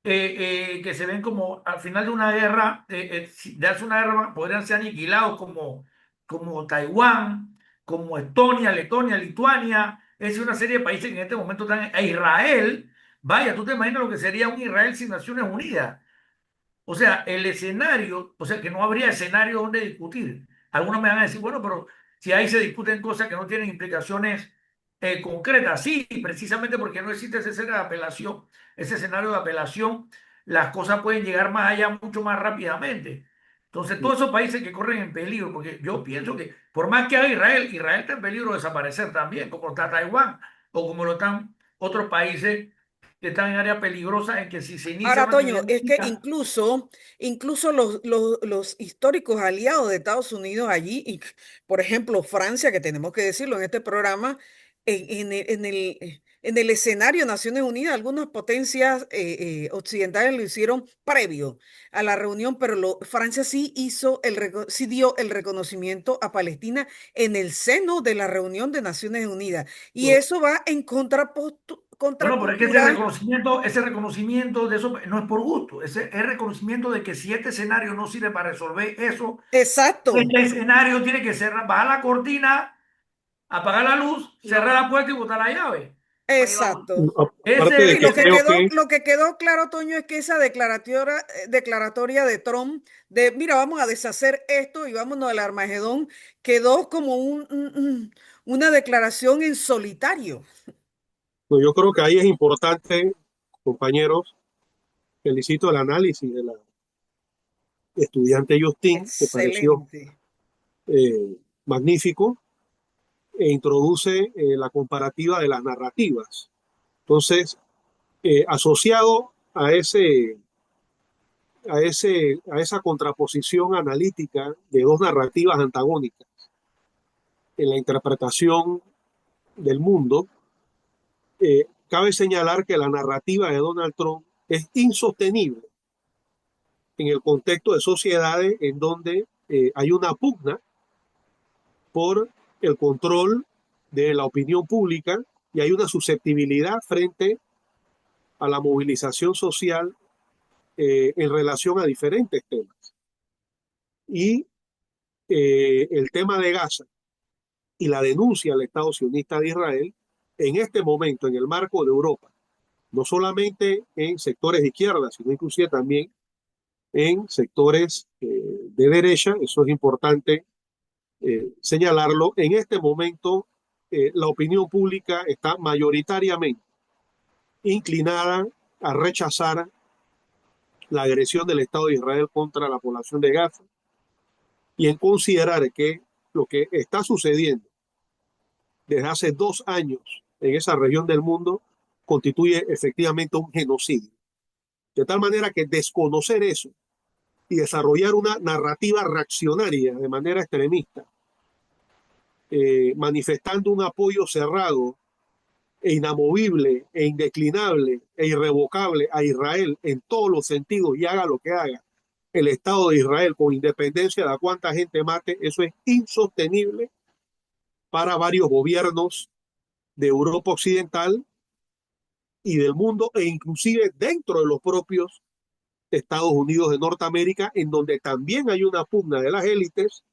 que se ven como al final de una guerra, si darse una guerra, podrían ser aniquilados como Taiwán, como Estonia, Letonia, Lituania. Es una serie de países que en este momento están a Israel. Vaya, tú te imaginas lo que sería un Israel sin Naciones Unidas. O sea, el escenario, o sea, que no habría escenario donde discutir. Algunos me van a decir, bueno, pero si ahí se discuten cosas que no tienen implicaciones concretas, sí, precisamente porque no existe ese escenario de apelación, las cosas pueden llegar más allá mucho más rápidamente. Entonces, sí, todos esos países que corren en peligro, porque yo pienso que por más que haga Israel, Israel está en peligro de desaparecer también, como está Taiwán o como lo están otros países que están en áreas peligrosas en que si se inicia Ahora, una Toño, actividad es que bélica. incluso los históricos aliados de Estados Unidos allí, por ejemplo, Francia, que tenemos que decirlo en este programa, en el en el escenario de Naciones Unidas. Algunas potencias occidentales lo hicieron previo a la reunión, pero Francia sí sí dio el reconocimiento a Palestina en el seno de la reunión de Naciones Unidas. Y Bueno, eso va en bueno, pero es que contracultura. ese reconocimiento de eso no es por gusto, ese es reconocimiento de que si este escenario no sirve para resolver eso, Exacto, este escenario tiene que ser bajar la cortina, apagar la luz, cerrar la puerta y botar la llave. Pues ahí vamos. exacto. Aparte Ese de es Y que el creo que, lo que quedó claro, Toño, es que esa declaratoria de Trump de, mira, vamos a deshacer esto y vámonos al Armagedón, quedó como una declaración en solitario. no, yo creo que ahí es importante, compañeros, felicito el análisis de la estudiante Justin, que pareció Excelente. eh, magnífico, e introduce la comparativa de las narrativas. Entonces, asociado a esa contraposición analítica de dos narrativas antagónicas en la interpretación del mundo, cabe señalar que la narrativa de Donald Trump es insostenible en el contexto de sociedades en donde hay una pugna por el control de la opinión pública y hay una susceptibilidad frente a la movilización social en relación a diferentes temas. Y el tema de Gaza y la denuncia al Estado sionista de Israel, en este momento, en el marco de Europa, no solamente en sectores de izquierda, sino inclusive también en sectores de derecha, eso es importante señalarlo, en este momento la opinión pública está mayoritariamente inclinada a rechazar la agresión del Estado de Israel contra la población de Gaza y en considerar que lo que está sucediendo desde hace 2 años en esa región del mundo constituye efectivamente un genocidio. De tal manera que desconocer eso y desarrollar una narrativa reaccionaria de manera extremista, manifestando un apoyo cerrado e inamovible e indeclinable e irrevocable a Israel en todos los sentidos y haga lo que haga el Estado de Israel con independencia de a cuánta gente mate, eso es insostenible para varios gobiernos de Europa Occidental y del mundo e inclusive dentro de los propios Estados Unidos de Norteamérica, en donde también hay una pugna de las élites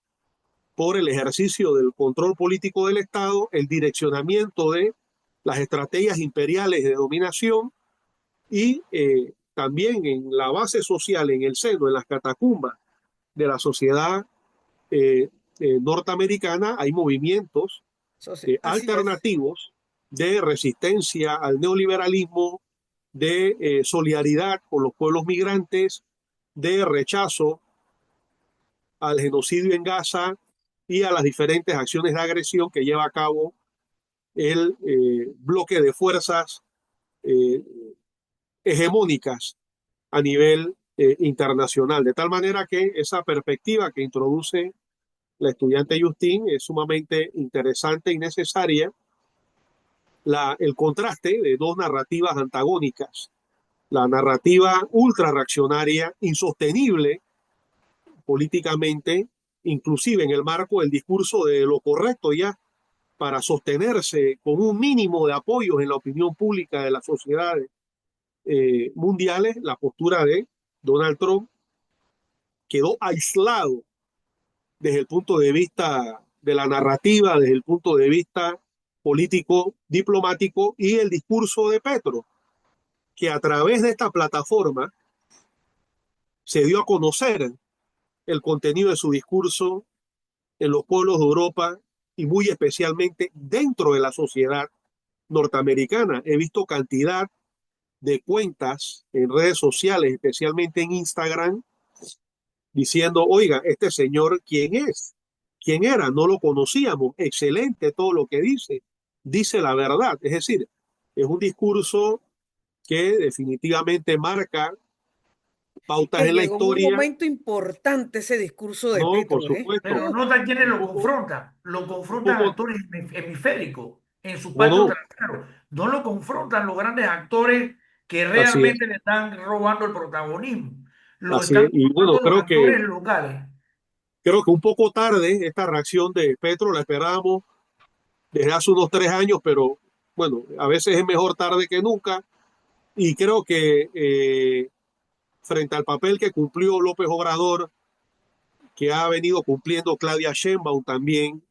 por el ejercicio del control político del Estado, el direccionamiento de las estrategias imperiales de dominación y también en la base social, en el seno, en las catacumbas de la sociedad norteamericana, hay movimientos Así es. alternativos de resistencia al neoliberalismo, de solidaridad con los pueblos migrantes, de rechazo al genocidio en Gaza y a las diferentes acciones de agresión que lleva a cabo el bloque de fuerzas eh, hegemónicas a nivel internacional. De tal manera que esa perspectiva que introduce la estudiante Justin es sumamente interesante y necesaria. El contraste de dos narrativas antagónicas, la narrativa ultra reaccionaria, insostenible políticamente, inclusive en el marco del discurso de lo correcto ya para sostenerse con un mínimo de apoyos en la opinión pública de las sociedades mundiales, la postura de Donald Trump quedó aislado desde el punto de vista de la narrativa, desde el punto de vista político, diplomático y el discurso de Petro, que a través de esta plataforma se dio a conocer el contenido de su discurso en los pueblos de Europa y muy especialmente dentro de la sociedad norteamericana. He visto cantidad de cuentas en redes sociales, especialmente en Instagram, diciendo, oiga, este señor, ¿quién es? ¿Quién era? No lo conocíamos. Excelente todo lo que dice. Dice la verdad. Es decir, es un discurso que definitivamente marca pautas Que en la llegó en un historia. momento importante ese discurso de No, por Petro, ¿eh? Pero supuesto. nota quiénes Un poco, lo un confrontan poco actores hemisféricos. en su ¿O patio no? trasero. No lo confrontan los grandes actores que Así es, realmente le están robando el protagonismo. Lo así es. están Y bueno, confrontando los actores locales. creo que un poco tarde esta reacción de Petro la esperábamos desde hace unos 3 años, pero bueno, a veces es mejor tarde que nunca. Y creo que frente al papel que cumplió López Obrador, que ha venido cumpliendo Claudia Sheinbaum también,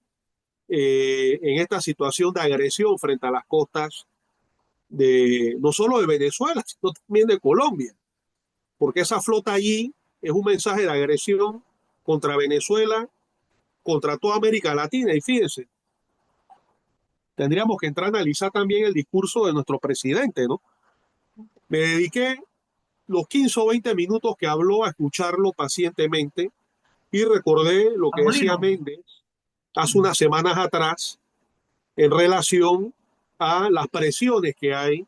en esta situación de agresión frente a las costas de no solo de Venezuela, sino también de Colombia, porque esa flota allí es un mensaje de agresión contra Venezuela, contra toda América Latina. Y fíjense, tendríamos que entrar a analizar también el discurso de nuestro presidente, ¿no? Me dediqué los 15 o 20 minutos que habló a escucharlo pacientemente y recordé lo A que decía Molino. Méndez hace unas semanas atrás en relación a las presiones que hay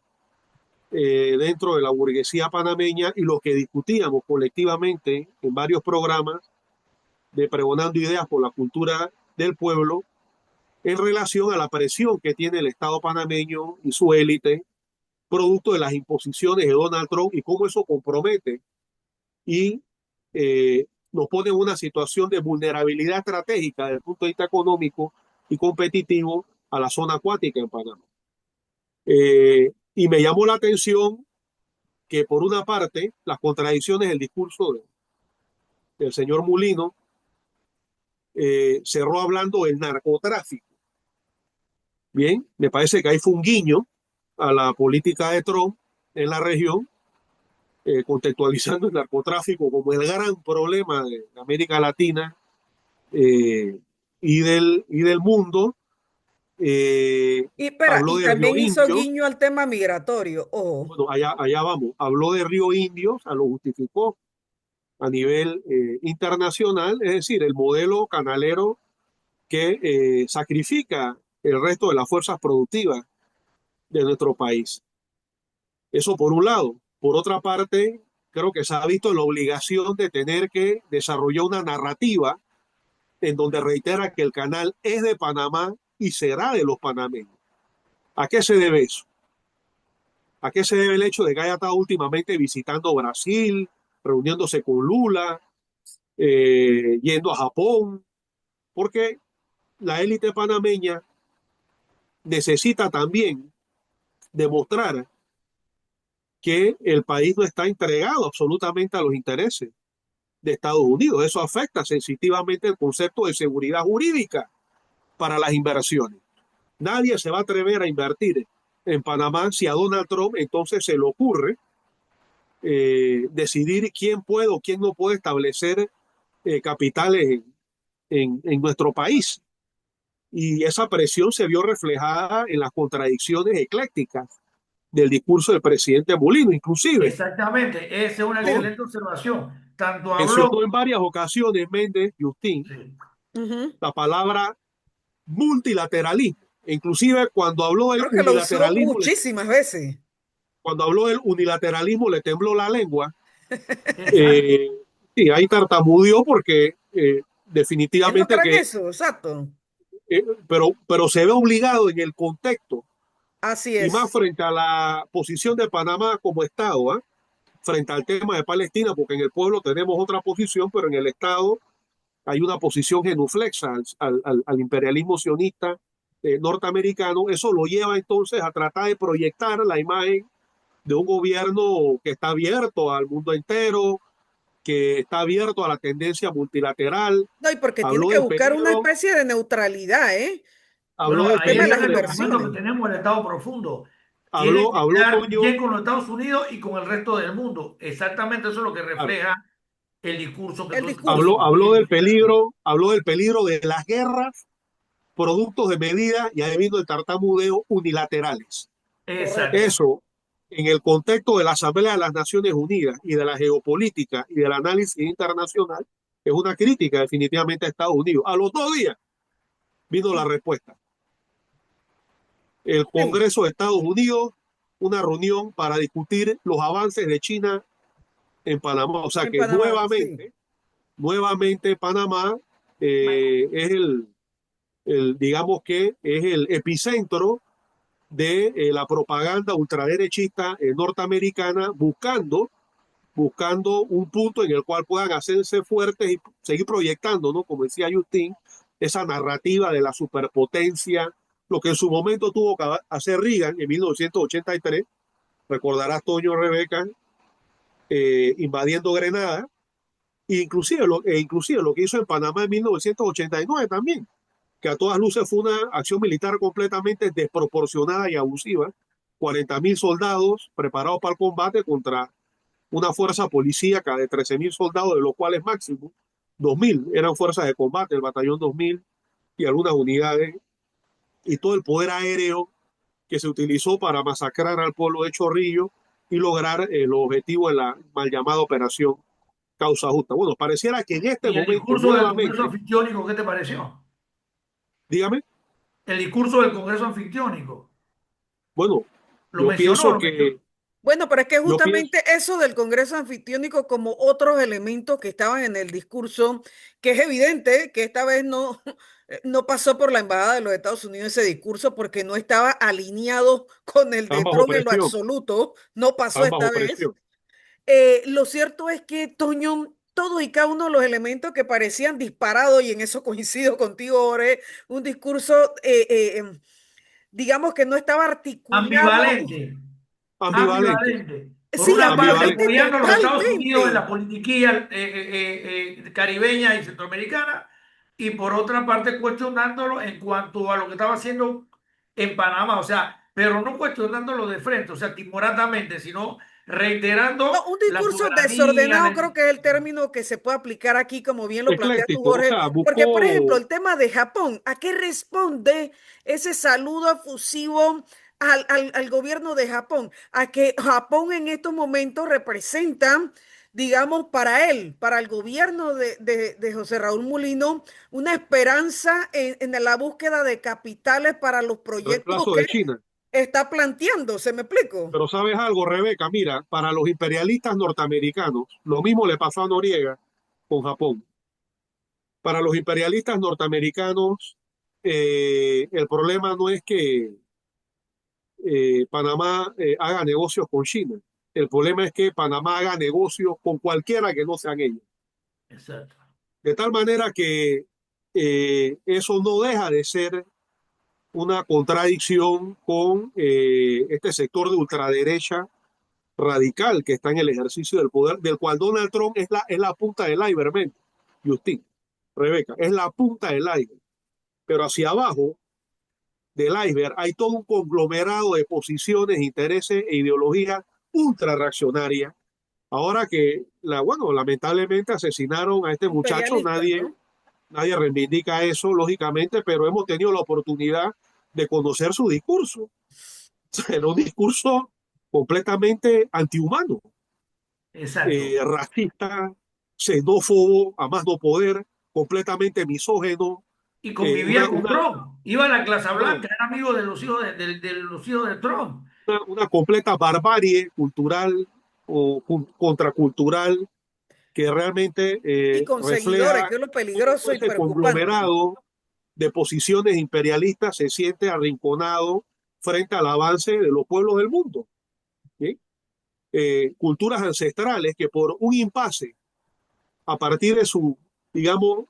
dentro de la burguesía panameña y lo que discutíamos colectivamente en varios programas de Pregonando Ideas por la Cultura del Pueblo en relación a la presión que tiene el Estado panameño y su élite, producto de las imposiciones de Donald Trump y cómo eso compromete y nos pone en una situación de vulnerabilidad estratégica desde el punto de vista económico y competitivo a la zona acuática en Panamá. Y me llamó la atención que por una parte las contradicciones del discurso del señor Mulino cerró hablando del narcotráfico. Bien, me parece que ahí fue un guiño a la política de Trump en la región, contextualizando el narcotráfico como el gran problema de América Latina eh, y del mundo. Y, espera, Habló y de Río también hizo Indio, guiño al tema migratorio. Ojo. bueno, allá vamos, habló de Río Indio, o sea, lo justificó a nivel internacional, es decir, el modelo canalero que sacrifica el resto de las fuerzas productivas de nuestro país. Eso por un lado. Por otra parte, creo que se ha visto la obligación de tener que desarrollar una narrativa en donde reitera que el canal es de Panamá y será de los panameños. ¿A qué se debe eso? ¿A qué se debe el hecho de que haya estado últimamente visitando Brasil, reuniéndose con Lula, yendo a Japón? Porque la élite panameña necesita también demostrar que el país no está entregado absolutamente a los intereses de Estados Unidos. Eso afecta sensitivamente el concepto de seguridad jurídica para las inversiones. Nadie se va a atrever a invertir en Panamá si a Donald Trump entonces se le ocurre decidir quién puede o quién no puede establecer capitales en nuestro país. Y esa presión se vio reflejada en las contradicciones eclécticas del discurso del presidente Molino, inclusive. Exactamente, esa es una Sí. ¿No? excelente observación. Tanto Mencionó habló, en varias ocasiones Méndez Justín sí, Ujú. la palabra multilateralismo. Inclusive cuando habló del Creo que lo usó unilateralismo, muchísimas veces. cuando habló del unilateralismo le tembló la lengua. exacto, Eh, sí, ahí tartamudeó porque Él no definitivamente cree en que, eso, exacto. pero se ve obligado en el contexto Así y más es. frente a la posición de Panamá como Estado, ¿eh? Frente al tema de Palestina, porque en el pueblo tenemos otra posición, pero en el Estado hay una posición genuflexa al imperialismo sionista norteamericano. Eso lo lleva entonces a tratar de proyectar la imagen de un gobierno que está abierto al mundo entero, que está abierto a la tendencia multilateral. No, y porque tiene Habló que del buscar una peligro, especie de neutralidad, ¿eh? Con habló bueno, el del ahí tema de está las peligro el de documento que inversiones. tenemos el Estado profundo. Tiene que habló quedar Toño, bien con los Estados Unidos y con el resto del mundo. Exactamente eso es lo que claro, refleja el discurso que El tú estás discurso. habló del peligro de las guerras, productos de medidas, y ahí vino el tartamudeo, unilaterales. Correcto. Exacto. Eso, en el contexto de la Asamblea de las Naciones Unidas y de la geopolítica y del análisis internacional, es una crítica definitivamente a Estados Unidos. A los 2 días vino la respuesta. El Sí, Congreso de Estados Unidos, una reunión para discutir los avances de China en Panamá. O sea en que Panamá, sí. nuevamente Panamá Bueno, es digamos que es el epicentro de la propaganda ultraderechista norteamericana, buscando un punto en el cual puedan hacerse fuertes y seguir proyectando, ¿no? Como decía Justin, esa narrativa de la superpotencia, lo que en su momento tuvo que hacer Reagan en 1983, recordarás Toño, Rebeca, invadiendo Grenada, inclusive lo que hizo en Panamá en 1989 también, que a todas luces fue una acción militar completamente desproporcionada y abusiva. 40.000 soldados preparados para el combate contra una fuerza policíaca de 13.000 soldados, de los cuales máximo 2.000 eran fuerzas de combate, el batallón 2000 y algunas unidades, y todo el poder aéreo que se utilizó para masacrar al pueblo de Chorrillo y lograr los objetivos de la mal llamada operación Causa Justa. Bueno, pareciera que en este ¿Y el momento discurso del Congreso nuevamente, Anfictiónico, qué te pareció? dígame, El discurso del Congreso Anfictiónico. bueno, Lo yo mencionó, pienso lo mencionó. que, Bueno, pero es que yo pienso, justamente eso del Congreso Anfictiónico, como otros elementos que estaban en el discurso, que es evidente que esta vez no, no pasó por la Embajada de los Estados Unidos ese discurso porque no estaba alineado con el de están bajo Trump en lo presión, absoluto, no pasó están esta bajo vez. presión. Lo cierto es que, Toño, todos y cada uno de los elementos que parecían disparados, y en eso coincido contigo, Ore, un discurso, digamos que no estaba articulado. Ambivalente. Ambivalente, Ambivalente. Por Sí, una parte ambivalente. ambivalente apoyando a los Estados Unidos en la totalmente. politiquilla caribeña y centroamericana y por otra parte cuestionándolo en cuanto a lo que estaba haciendo en Panamá, o sea, pero no cuestionándolo de frente, o sea, timoratamente, sino No, reiterando un la discurso soberanía. desordenado creo que es el término que se puede aplicar aquí, como bien lo planteas tú, Ecléctico, o Jorge, sea, porque, por ejemplo, buscó, el tema de Japón, ¿a qué responde ese saludo efusivo al gobierno de Japón? A que Japón en estos momentos representa, digamos, para él, para el gobierno de José Raúl Mulino, una esperanza en la búsqueda de capitales para los el proyectos reemplazo que de China. está planteando, ¿se me explico? Pero sabes algo, Rebeca, mira, para los imperialistas norteamericanos, lo mismo le pasó a Noriega con Japón. Para los imperialistas norteamericanos, el problema no es que Panamá haga negocios con China. El problema es que Panamá haga negocios con cualquiera que no sean ellos. Exacto. De tal manera que eso no deja de ser una contradicción con este sector de ultraderecha radical que está en el ejercicio del poder, del cual Donald Trump es la punta del iceberg, ¿ven? Justin, Rebeca, es la punta del iceberg. Pero hacia abajo del iceberg hay todo un conglomerado de posiciones, intereses e ideologías ultra reaccionarias. Ahora que, bueno, lamentablemente asesinaron a este muchacho, Imperialistas, nadie, ¿no? nadie reivindica eso, lógicamente, pero hemos tenido la oportunidad de conocer su discurso. Era un discurso completamente antihumano, Exacto. racista, xenófobo, a más no poder, completamente misógeno, Y eh, convivía una, con una, Trump. Iba a la Casa una, Blanca, era amigo de los hijos de los hijos de Trump. una completa barbarie cultural o contracultural que realmente Y con seguidores, refleja que es lo todo peligroso y ese preocupante. conglomerado de posiciones imperialistas, se siente arrinconado frente al avance de los pueblos del mundo. ¿Sí? Culturas ancestrales que por un impasse a partir de su, digamos,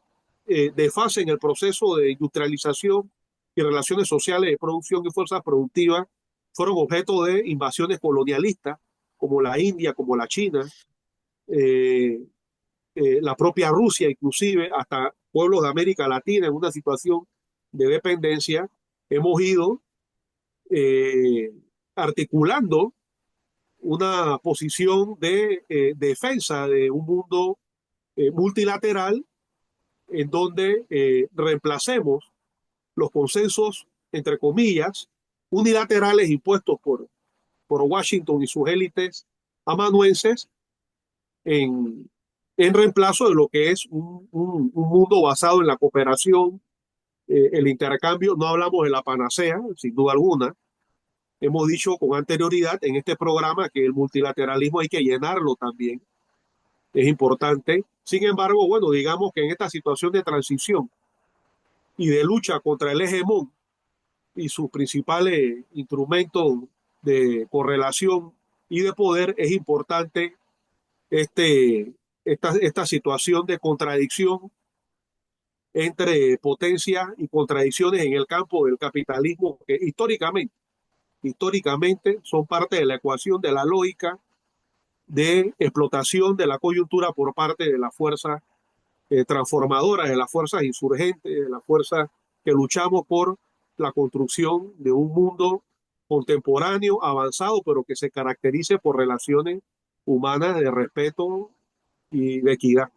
desfase en el proceso de industrialización y relaciones sociales de producción y fuerzas productivas, fueron objeto de invasiones colonialistas, como la India, como la China, eh, la propia Rusia, inclusive hasta pueblos de América Latina en una situación de dependencia, hemos ido eh, articulando una posición de defensa de un mundo multilateral en donde reemplacemos los consensos, entre comillas, unilaterales impuestos por Washington y sus élites amanuenses en, en reemplazo de lo que es un mundo basado en la cooperación, el intercambio. No hablamos de la panacea, sin duda alguna. Hemos dicho con anterioridad en este programa que el multilateralismo hay que llenarlo también, es importante. Sin embargo, bueno, digamos que en esta situación de transición y de lucha contra el hegemón, y sus principales instrumentos de correlación y de poder, es importante esta situación de contradicción entre potencia y contradicciones en el campo del capitalismo, que históricamente son parte de la ecuación de la lógica de explotación de la coyuntura por parte de las fuerzas transformadoras, de las fuerzas insurgentes, de las fuerzas que luchamos por la construcción de un mundo contemporáneo, avanzado, pero que se caracterice por relaciones humanas de respeto y de equidad.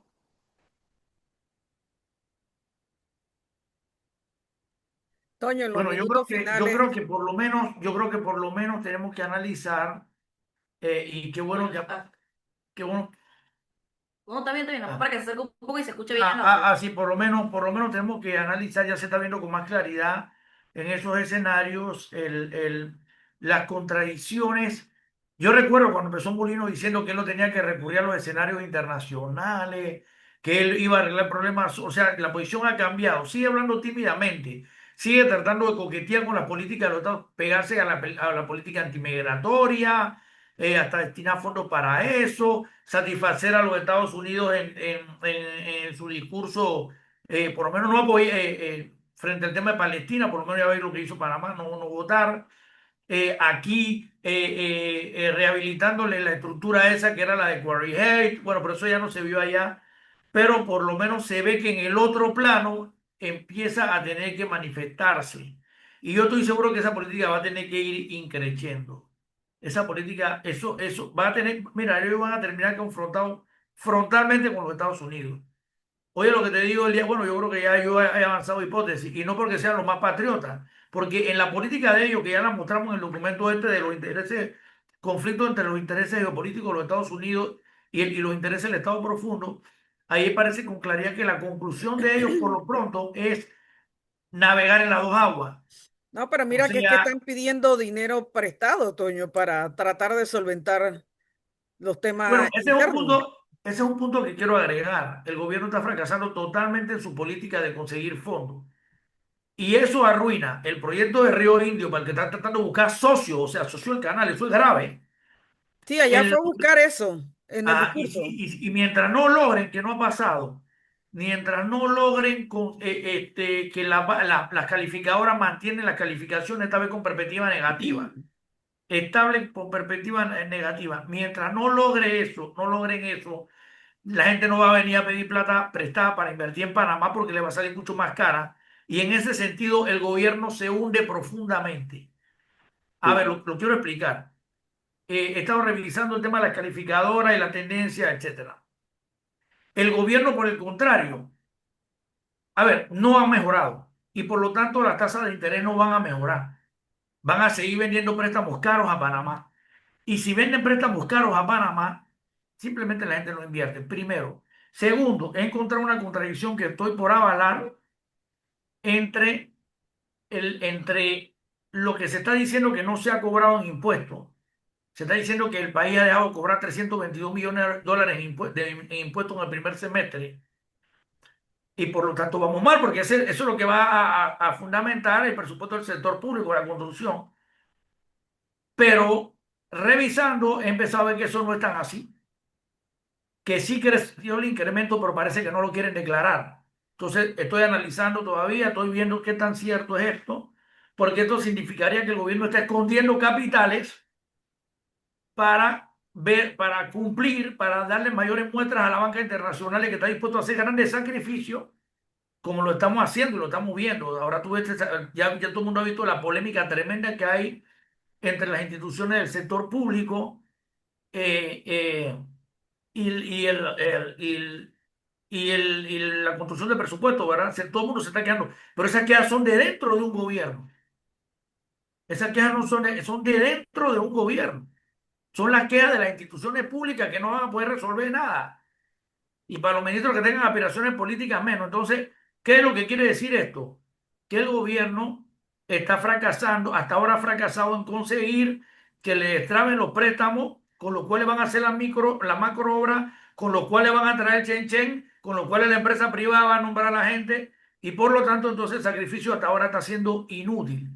Toño, en los Bueno, minutos yo finales. creo que por lo menos, yo creo que por lo menos tenemos que analizar, y qué bueno qué bueno. No, está bien, nada más ah, para que se acerque un poco y se escuche bien el audio. Sí, por lo menos tenemos que analizar, ya se está viendo con más claridad en esos escenarios las contradicciones. Yo recuerdo cuando empezó Molino diciendo que él no tenía que recurrir a los escenarios internacionales, que él iba a arreglar problemas, o sea, la posición ha cambiado, sigue hablando tímidamente, sigue tratando de coquetear con la política de los Estados, pegarse a a la política antimigratoria, hasta destinar fondos para eso, satisfacer a los Estados Unidos en su discurso, por lo menos no apoyar, frente al tema de Palestina, por lo menos ya veis lo que hizo Panamá, no votar. Aquí rehabilitándole la estructura esa que era la de Quarry Hate, bueno, pero eso ya no se vio allá, pero por lo menos se ve que en el otro plano empieza a tener que manifestarse. Y yo estoy seguro que esa política va a tener que ir increciendo. Esa política, eso va a tener, mira, ellos van a terminar confrontados frontalmente con los Estados Unidos. Oye, lo que te digo el día, bueno, yo creo que ya yo he avanzado hipótesis, y no porque sean los más patriotas, porque en la política de ellos, que ya la mostramos en el documento este de los intereses, conflicto entre los intereses geopolíticos de los Estados Unidos y los intereses del Estado profundo, ahí parece con claridad que la conclusión de ellos por lo pronto es navegar en las dos aguas. No, pero O mira que es que sea, están pidiendo dinero prestado, Toño, para tratar de solventar los bueno, temas internos. ese es un punto que quiero agregar. El gobierno está fracasando totalmente en su política de conseguir fondos. Y eso arruina el proyecto de Río Indio para el que está tratando de buscar socios, o sea, socio del canal, eso es grave. Sí, allá El- fue a buscar eso en el discurso. y mientras no logren, que no ha pasado, mientras no logren que las calificadoras mantienen las calificaciones esta vez con perspectiva negativa, estable con perspectiva negativa, mientras no logre eso, no logren eso, la gente no va a venir a pedir plata prestada para invertir en Panamá porque le va a salir mucho más cara. Y en ese sentido, el gobierno se hunde profundamente. A ver, lo quiero explicar. He estado revisando el tema de las calificadoras y la tendencia, etcétera. El gobierno, por el contrario, a ver, no ha mejorado y por lo tanto las tasas de interés no van a mejorar. Van a seguir vendiendo préstamos caros a Panamá. Y si venden préstamos caros a Panamá, simplemente la gente no invierte. Primero. Segundo, he encontrado una contradicción que estoy por avalar entre, entre lo que se está diciendo que no se ha cobrado en impuestos. Se está diciendo que el país ha dejado de cobrar 322 millones de dólares en impuestos en el primer semestre. Y por lo tanto vamos mal, porque eso es lo que va a fundamentar el presupuesto del sector público, la construcción. Pero revisando, he empezado a ver que eso no es tan así, que sí creció el incremento, pero parece que no lo quieren declarar. Entonces, estoy analizando todavía, estoy viendo qué tan cierto es esto, porque esto significaría que el gobierno está escondiendo capitales para ver, para cumplir, para darle mayores muestras a la banca internacional que está dispuesto a hacer grandes sacrificios, como lo estamos haciendo y lo estamos viendo. Ahora tú ves, ya todo el mundo ha visto la polémica tremenda que hay entre las instituciones del sector público, eh, eh, y, y la construcción de presupuesto, ¿verdad? Todo el mundo se está quedando, pero esas quejas son de dentro de un gobierno. Esas quejas no son son de dentro de un gobierno. Son las quejas de las instituciones públicas que no van a poder resolver nada. Y para los ministros que tengan aspiraciones políticas menos. Entonces, ¿qué es lo que quiere decir esto? Que el gobierno está fracasando, hasta ahora ha fracasado en conseguir que le extraven los préstamos, con los cuales van a hacer la macro obra, con los cuales van a traer chen chen, con los cuales la empresa privada va a nombrar a la gente, y por lo tanto entonces el sacrificio hasta ahora está siendo inútil.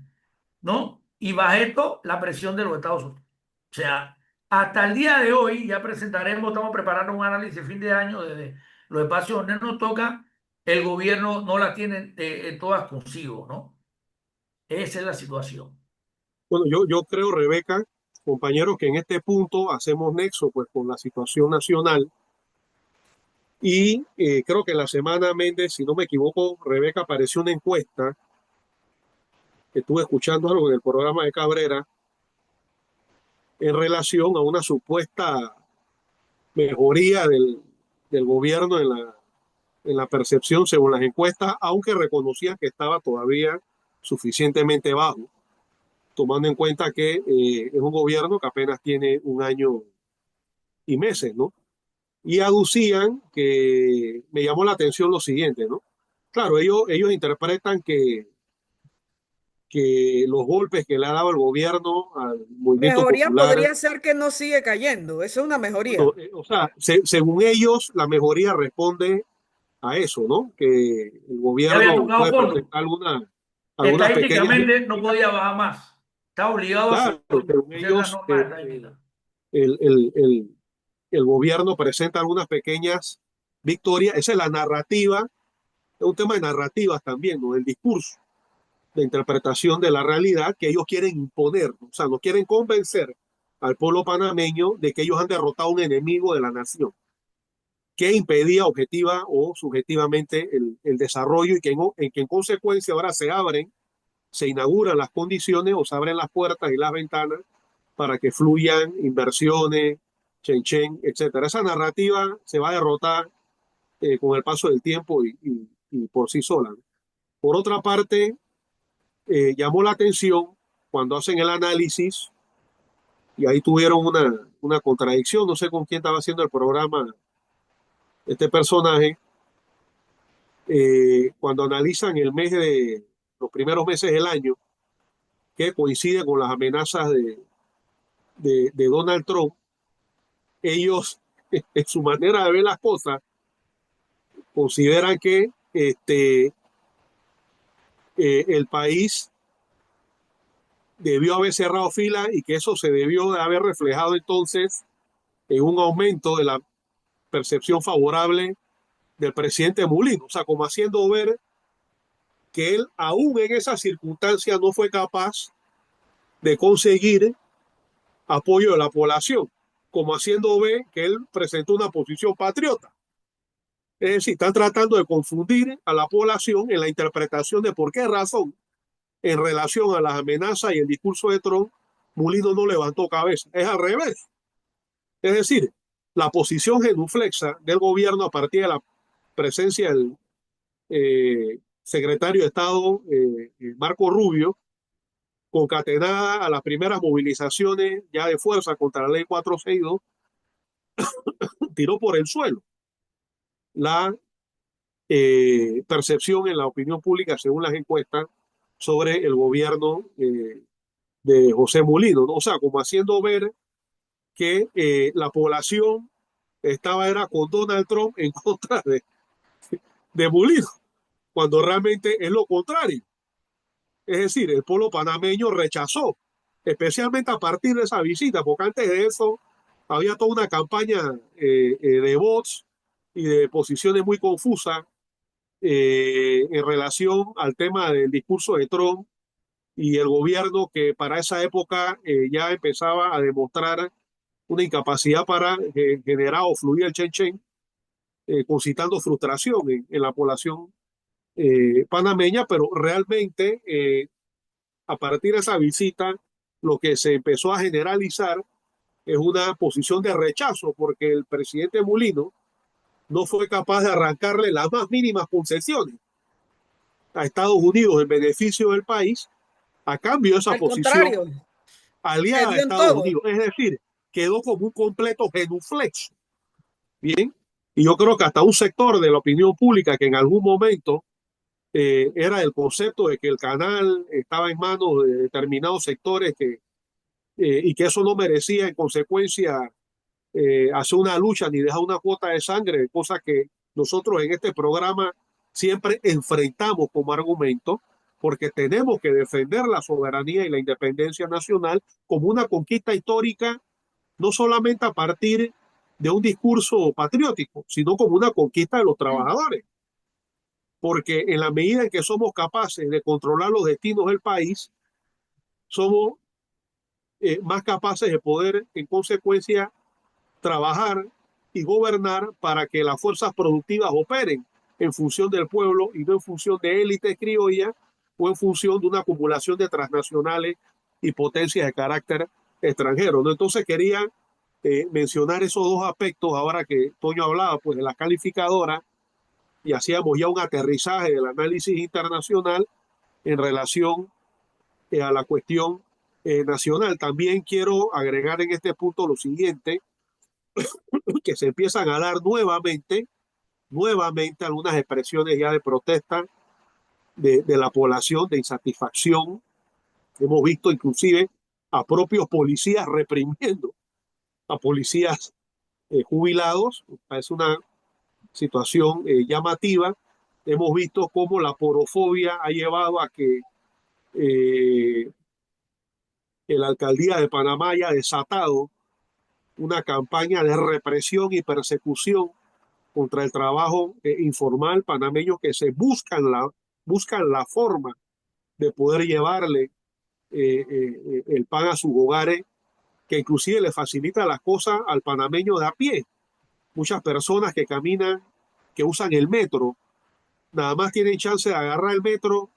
¿no? Y bajo esto, la presión de los Estados Unidos. O sea, hasta el día de hoy ya presentaremos, estamos preparando un análisis de fin de año de los espacios donde nos toca, el gobierno no la tiene todas consigo, ¿no? Esa es la situación. Bueno, yo creo, Rebeca, compañeros, que en este punto hacemos nexo pues con la situación nacional y creo que la semana Méndez, si no me equivoco, Rebeca, apareció una encuesta que estuve escuchando algo en el programa de Cabrera en relación a una supuesta mejoría del gobierno en la percepción según las encuestas, aunque reconocían que estaba todavía suficientemente bajo, tomando en cuenta que es un gobierno que apenas tiene un año y meses, ¿no? Y aducían que me llamó la atención lo siguiente, ¿no? Claro, ellos interpretan que los golpes que le ha dado el gobierno al movimiento Mejoría popular, podría ser que no sigue cayendo. Eso es una mejoría. bueno, o sea, según ellos, la mejoría responde a eso, ¿no? Que el Ya había gobierno tocado puede fondo. presentar algunas pequeñas Estadísticamente no victorias. podía bajar más. Está obligado a Claro, subir según con ciertas ellos, normas estadísticas. el, el, el, el gobierno presenta algunas pequeñas victorias. Esa es la narrativa, es un tema de narrativas también, ¿no? El discurso de interpretación de la realidad que ellos quieren imponer, ¿no? O sea, no quieren convencer al pueblo panameño de que ellos han derrotado a un enemigo de la nación que impedía objetiva o subjetivamente el desarrollo y que en consecuencia ahora se inauguran las condiciones o se abren las puertas y las ventanas para que fluyan inversiones, chen, etcétera. Esa narrativa se va a derrotar con el paso del tiempo y por sí sola, ¿no? Por otra parte, llamó la atención cuando hacen el análisis, y ahí tuvieron una contradicción, no sé con quién estaba haciendo el programa este personaje, cuando analizan el mes de los primeros meses del año, que coincide con las amenazas de Donald Trump, ellos, en su manera de ver las cosas, consideran que el país debió haber cerrado fila y que eso se debió de haber reflejado entonces en un aumento de la percepción favorable del presidente Mulino, o sea, como haciendo ver que él, aún en esa circunstancia, no fue capaz de conseguir apoyo de la población, como haciendo ver que él presentó una posición patriota. Es decir, están tratando de confundir a la población en la interpretación de por qué razón, en relación a las amenazas y el discurso de Trump, Mulino no levantó cabeza. Es al revés. Es decir, la posición genuflexa del gobierno a partir de la presencia del secretario de Estado Marco Rubio, concatenada a las primeras movilizaciones ya de fuerza contra la ley 462, tiró por el suelo la percepción en la opinión pública, según las encuestas, sobre el gobierno de José Mulino, ¿no? O sea, como haciendo ver que la población era con Donald Trump en contra de Mulino, cuando realmente es lo contrario. Es decir, el pueblo panameño rechazó, especialmente a partir de esa visita, porque antes de eso había toda una campaña de bots y de posiciones muy confusas en relación al tema del discurso de Trump y el gobierno que para esa época ya empezaba a demostrar una incapacidad para generar o fluir el chen, concitando frustración en la población panameña, pero realmente a partir de esa visita lo que se empezó a generalizar es una posición de rechazo porque el presidente Mulino no fue capaz de arrancarle las más mínimas concesiones a Estados Unidos en beneficio del país a cambio de esa Al contraposición contrario, le aliada a dio en Estados todo. Unidos. Es decir, quedó como un completo genuflexo. Bien, y yo creo que hasta un sector de la opinión pública que en algún momento era el concepto de que el canal estaba en manos de determinados sectores y que eso no merecía en consecuencia hacer una lucha ni dejar una cuota de sangre, cosa que nosotros en este programa siempre enfrentamos como argumento, porque tenemos que defender la soberanía y la independencia nacional como una conquista histórica, no solamente a partir de un discurso patriótico, sino como una conquista de los trabajadores, porque en la medida en que somos capaces de controlar los destinos del país, somos más capaces de poder, en consecuencia, trabajar y gobernar para que las fuerzas productivas operen en función del pueblo y no en función de élites criollas o en función de una acumulación de transnacionales y potencias de carácter extranjero, ¿no? Entonces quería mencionar esos dos aspectos ahora que Toño hablaba pues de la calificadora y hacíamos ya un aterrizaje del análisis internacional en relación a la cuestión nacional. También quiero agregar en este punto lo siguiente, que se empiezan a dar nuevamente algunas expresiones ya de protesta de la población, de insatisfacción. Hemos visto inclusive a propios policías reprimiendo a policías jubilados. Es una situación llamativa. Hemos visto cómo la porofobia ha llevado a que la alcaldía de Panamá haya desatado una campaña de represión y persecución contra el trabajo informal panameño que se buscan la forma de poder llevarle el pan a sus hogares, que inclusive le facilita las cosas al panameño de a pie. Muchas personas que caminan, que usan el metro, nada más tienen chance de agarrar el metro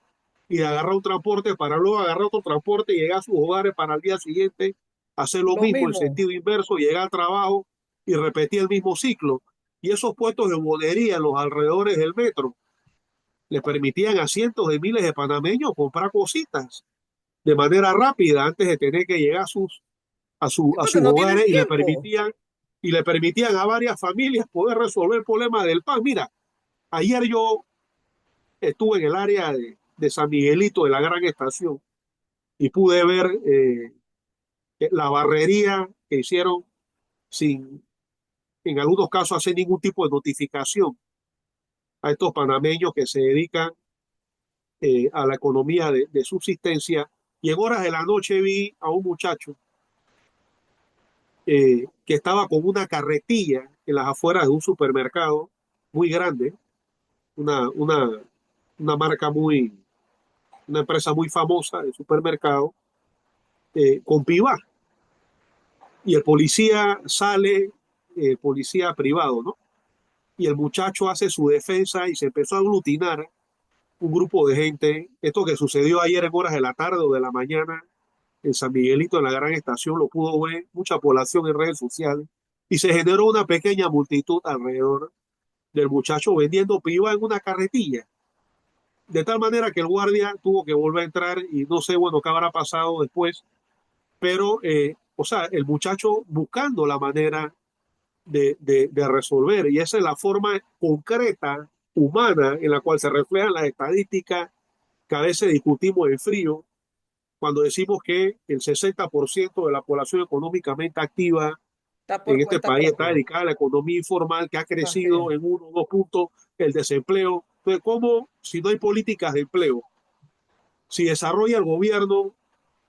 y de agarrar un transporte para luego agarrar otro transporte y llegar a sus hogares para el día siguiente hacer lo Lo mismo en mismo. sentido inverso, llegar al trabajo y repetir el mismo ciclo. Y esos puestos de bodería en los alrededores del metro le permitían a cientos de miles de panameños comprar cositas de manera rápida antes de tener que llegar Sí, a porque sus no tienen hogares tiempo. y le permitían a varias familias poder resolver el problema del pan. Mira, ayer yo estuve en el área de San Miguelito de la Gran Estación y pude ver la barrería que hicieron sin, en algunos casos, hacer ningún tipo de notificación a estos panameños que se dedican a la economía de subsistencia. Y en horas de la noche vi a un muchacho que estaba con una carretilla en las afueras de un supermercado muy grande, una, una, una marca muy, una empresa muy famosa de supermercado, con pibar. Y el policía sale, policía privado, ¿no? Y el muchacho hace su defensa y se empezó a aglutinar un grupo de gente. Esto que sucedió ayer en horas de la tarde o de la mañana en San Miguelito, en la Gran Estación, lo pudo ver mucha población en redes sociales y se generó una pequeña multitud alrededor del muchacho vendiendo piba en una carretilla. De tal manera que el guardia tuvo que volver a entrar y no sé, bueno, qué habrá pasado después, pero, o sea, el muchacho buscando la manera de resolver y esa es la forma concreta, humana, en la cual se reflejan las estadísticas que a veces discutimos en frío, cuando decimos que el 60% de la población económicamente activa Está en por este cuenta país está propia. dedicada a la economía informal, que ha Así crecido es. en 1 o 2 puntos el desempleo. Entonces, ¿cómo, si no hay políticas de empleo, si desarrolla el gobierno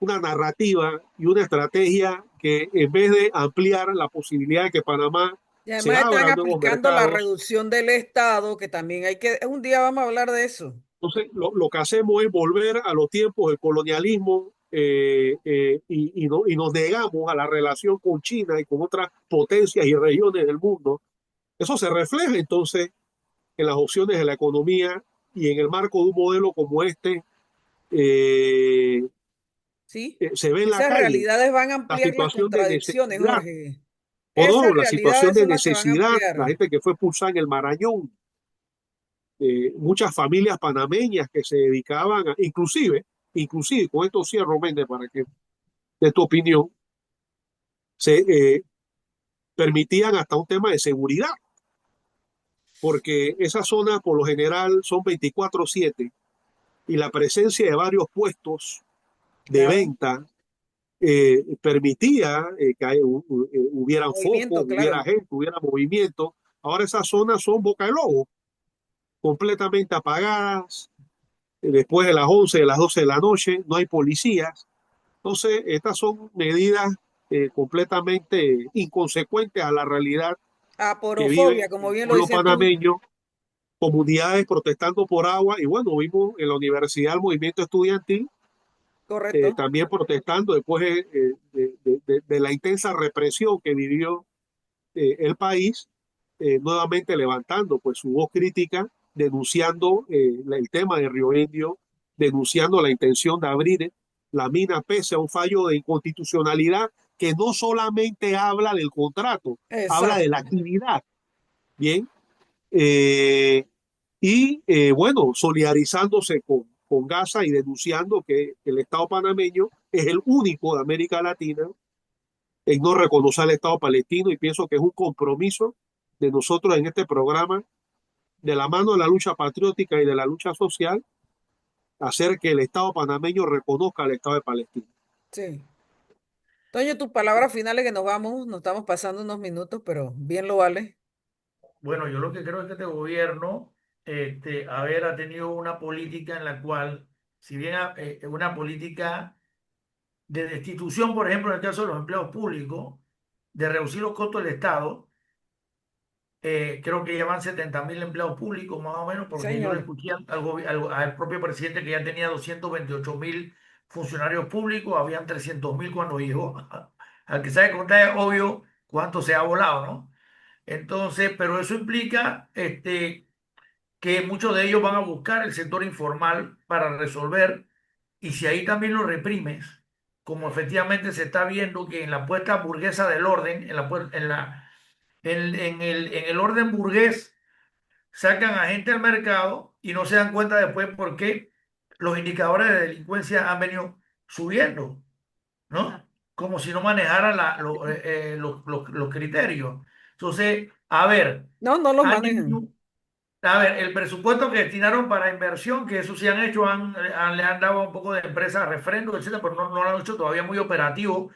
una narrativa y una estrategia que en vez de ampliar la posibilidad de que Panamá Y se además están abra a nuevos aplicando la mercados? reducción del Estado, que también hay que, un día vamos a hablar de eso. Entonces, lo que hacemos es volver a los tiempos del colonialismo y nos negamos a la relación con China y con otras potencias y regiones del mundo. Eso se refleja entonces en las opciones de la economía y en el marco de un modelo como este eh, ¿Sí? se ve en la Esas calle realidades van a la ampliar las situación de contradicciones, necesidad, Jorge. o no, Esas la situación realidades de son las que van a necesidad, la ampliar. gente que fue expulsada en el Marañón, muchas familias panameñas que se dedicaban a, inclusive, con esto cierro, Méndez, para que de tu opinión, se permitían hasta un tema de seguridad, porque esas zonas por lo general son 24/7 y la presencia de varios puestos de Claro. venta permitía que hubieran focos, Movimiento, hubiera claro. gente, hubiera movimiento. Ahora esas zonas son boca de lobo, completamente apagadas, después de las 11, de las 12 de la noche, no hay policías. Entonces, estas son medidas completamente inconsecuentes a la realidad que vive Aporofobia, como el bien lo pueblo dices tú, panameño, comunidades protestando por agua, y bueno, vimos en la universidad el movimiento estudiantil correcto. también protestando después de la intensa represión que vivió el país, nuevamente levantando pues su voz crítica, denunciando el tema de Río Indio, denunciando la intención de abrir la mina pese a un fallo de inconstitucionalidad que no solamente habla del contrato, habla de la Exacto. actividad. Bien, eh, bueno, solidarizándose con Gaza y denunciando que el Estado panameño es el único de América Latina en no reconocer al Estado palestino, y pienso que es un compromiso de nosotros en este programa, de la mano de la lucha patriótica y de la lucha social, hacer que el Estado panameño reconozca al Estado de Palestina. Sí. Toño, tus palabras finales que nos vamos, nos estamos pasando unos minutos, pero bien lo vale. Bueno, yo lo que creo es que este gobierno, ha tenido una política en la cual, si bien una política de destitución, por ejemplo, en el caso de los empleados públicos, de reducir los costos del Estado, creo que ya van 70.000 empleados públicos más o menos, porque yo le Señor. escuché al propio presidente que ya tenía 228.000 funcionarios públicos, habían 300.000 cuando llegó. Al que sabe contar es obvio cuánto se ha volado, ¿no? Entonces, pero eso implica que muchos de ellos van a buscar el sector informal para resolver, y si ahí también lo reprimes, como efectivamente se está viendo que en la puesta burguesa del orden, en el orden burgués, sacan a gente al mercado y no se dan cuenta después por qué los indicadores de delincuencia han venido subiendo, ¿no? Como si no manejaran los criterios. Entonces, a ver, No, no los han manejan. hecho a ver, el presupuesto que destinaron para inversión, que eso sí han hecho, le han dado un poco de empresas, refrendo, etcétera, pero no lo han hecho todavía muy operativo.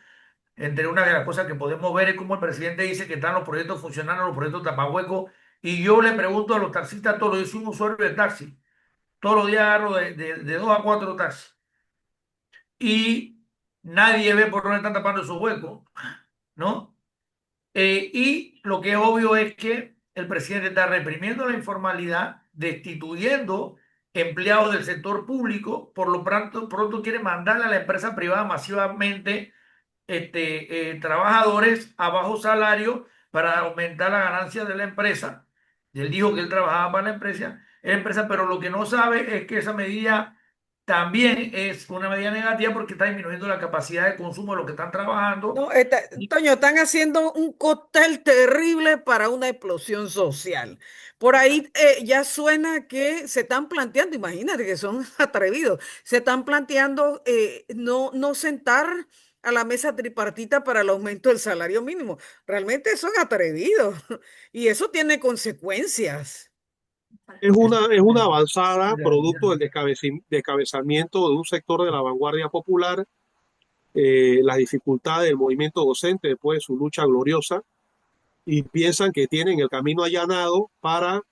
Entre una de las cosas que podemos ver es cómo el presidente dice que están los proyectos funcionando, los proyectos tapahuecos, y yo le pregunto a los taxistas todos los días, soy un usuario de taxi, todos los días agarro de 2 a 4 taxis, y nadie ve por dónde están tapando esos huecos, ¿no? Y lo que es obvio es que el presidente está reprimiendo la informalidad, destituyendo empleados del sector público, por lo pronto quiere mandarle a la empresa privada masivamente trabajadores a bajo salario para aumentar la ganancia de la empresa. Él dijo que él trabajaba para la empresa, pero lo que no sabe es que esa medida también es una medida negativa porque está disminuyendo la capacidad de consumo de los que están trabajando. No, Toño, están haciendo un cóctel terrible para una explosión social. Por ahí ya suena que se están planteando, imagínate que son atrevidos, se están planteando no sentar a la mesa tripartita para el aumento del salario mínimo. Realmente son atrevidos y eso tiene consecuencias. Es una avanzada producto del descabezamiento de un sector de la vanguardia popular, las dificultades del movimiento docente después de su lucha gloriosa, y piensan que tienen el camino allanado para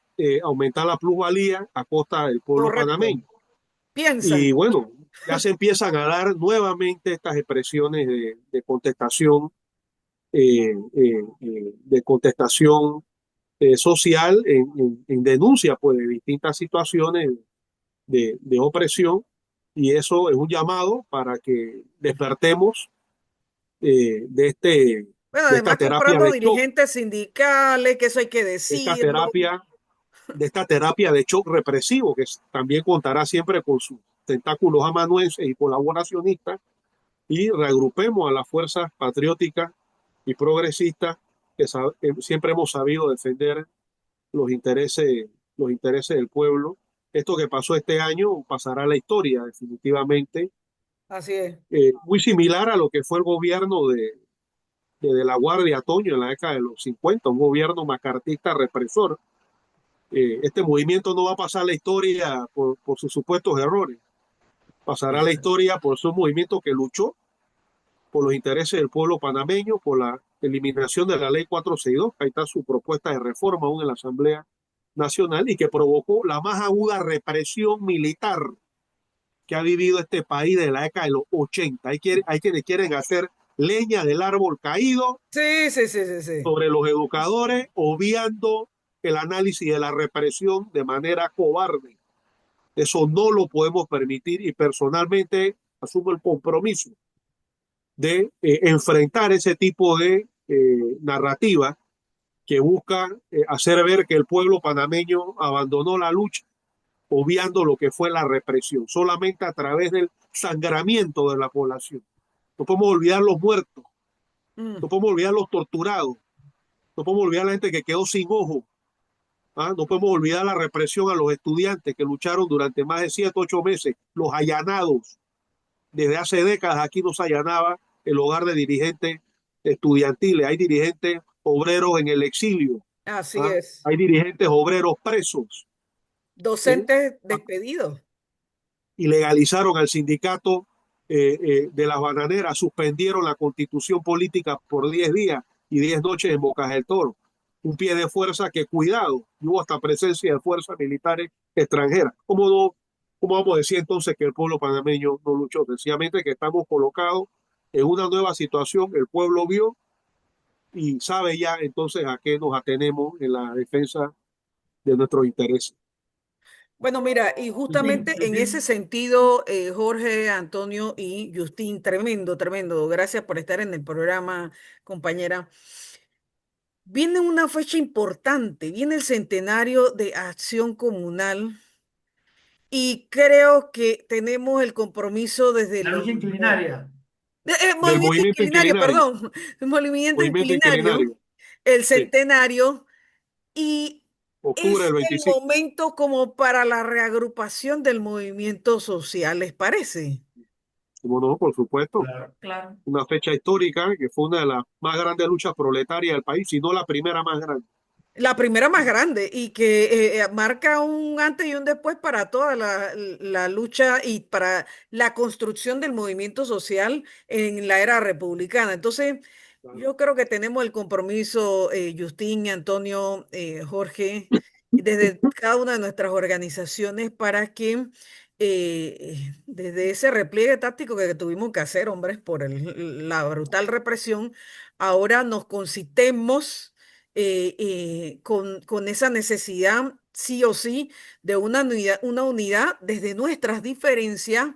aumentar la plusvalía a costa del pueblo Correcto. panameño. Y Piensan. bueno, ya se empiezan a dar nuevamente estas expresiones de contestación, de contestación social en denuncia pues, de distintas situaciones de opresión, y eso es un llamado para que despertemos Bueno, de esta además terapia comprando de shock, dirigentes sindicales, que eso hay que esta decirlo. terapia, de esta terapia de shock represivo, que también contará siempre con sus tentáculos amanuenses y colaboracionistas, y reagrupemos a las fuerzas patrióticas y progresistas que siempre hemos sabido defender los intereses, los intereses del pueblo. Esto que pasó este año pasará a la historia definitivamente, Así es. muy similar a lo que fue el gobierno de la Guardia Toño en la década de los 50, un gobierno macartista represor. Este movimiento no va a pasar a la historia por sus supuestos errores, pasará a la historia por su movimiento que luchó por los intereses del pueblo panameño, por la eliminación de la ley 462, ahí está su propuesta de reforma aún en la Asamblea Nacional, y que provocó la más aguda represión militar que ha vivido este país desde la década de los 80. Hay quienes quieren hacer leña del árbol caído Sí, sí, sí, sí, sí. sobre los educadores, obviando el análisis de la represión de manera cobarde. Eso no lo podemos permitir y personalmente asumo el compromiso de enfrentar ese tipo de narrativa que busca hacer ver que el pueblo panameño abandonó la lucha, obviando lo que fue la represión, solamente a través del sangramiento de la población. No podemos olvidar los muertos, Mm. no podemos olvidar los torturados, no podemos olvidar la gente que quedó sin ojo. ¿Ah? No podemos olvidar la represión a los estudiantes que lucharon durante más de 7, 8 meses, los allanados. Desde hace décadas aquí no se allanaba el hogar de dirigentes estudiantiles. Hay dirigentes obreros en el exilio. Así ¿Ah? es. Hay dirigentes obreros presos. ¿Sí? Docentes despedidos. Y legalizaron al sindicato de las bananeras, suspendieron la constitución política por 10 días y 10 noches en Bocas del Toro. Un pie de fuerza que, cuidado, hubo hasta presencia de fuerzas militares extranjeras. ¿Cómo vamos a decir entonces que el pueblo panameño no luchó? Sencillamente que estamos colocados en una nueva situación, el pueblo vio y sabe ya entonces a qué nos atenemos en la defensa de nuestros intereses. Bueno, mira, y Justín, justamente en ese Justín, sentido, Jorge, Antonio y Justín, tremendo, tremendo. Gracias por estar en el programa, compañera. Viene una fecha importante, viene el centenario de Acción Comunal y creo que tenemos el compromiso desde la los lucha inclinaria. Del movimiento movimiento inclinario, inquilinario, perdón, el movimiento movimiento inclinario, inquilinario, el sí, centenario. Y octubre del es el 25. momento como para la reagrupación del movimiento social, ¿les parece? Como no, por supuesto, Claro. Claro. una fecha histórica que fue una de las más grandes luchas proletarias del país, si no la primera más grande. La primera más grande y que marca un antes y un después para toda la lucha y para la construcción del movimiento social en la era republicana. Entonces, Claro, yo creo que tenemos el compromiso, Justín, Antonio, Jorge, desde cada una de nuestras organizaciones para que desde ese repliegue táctico que tuvimos que hacer, hombres, por la brutal represión, ahora nos concitemos con esa necesidad, sí o sí, de una unidad desde nuestras diferencias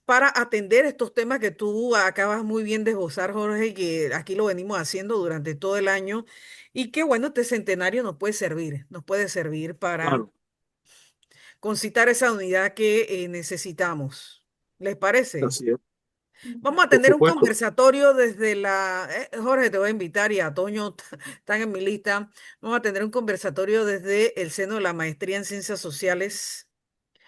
para atender estos temas que tú acabas muy bien de esbozar, Jorge, y que aquí lo venimos haciendo durante todo el año. Y que bueno, este centenario nos puede servir para claro, concitar esa unidad que necesitamos. ¿Les parece? así es, Vamos a por tener un supuesto. conversatorio desde Jorge, te voy a invitar y a Toño, están en mi lista. Vamos a tener un conversatorio desde el seno de la Maestría en Ciencias Sociales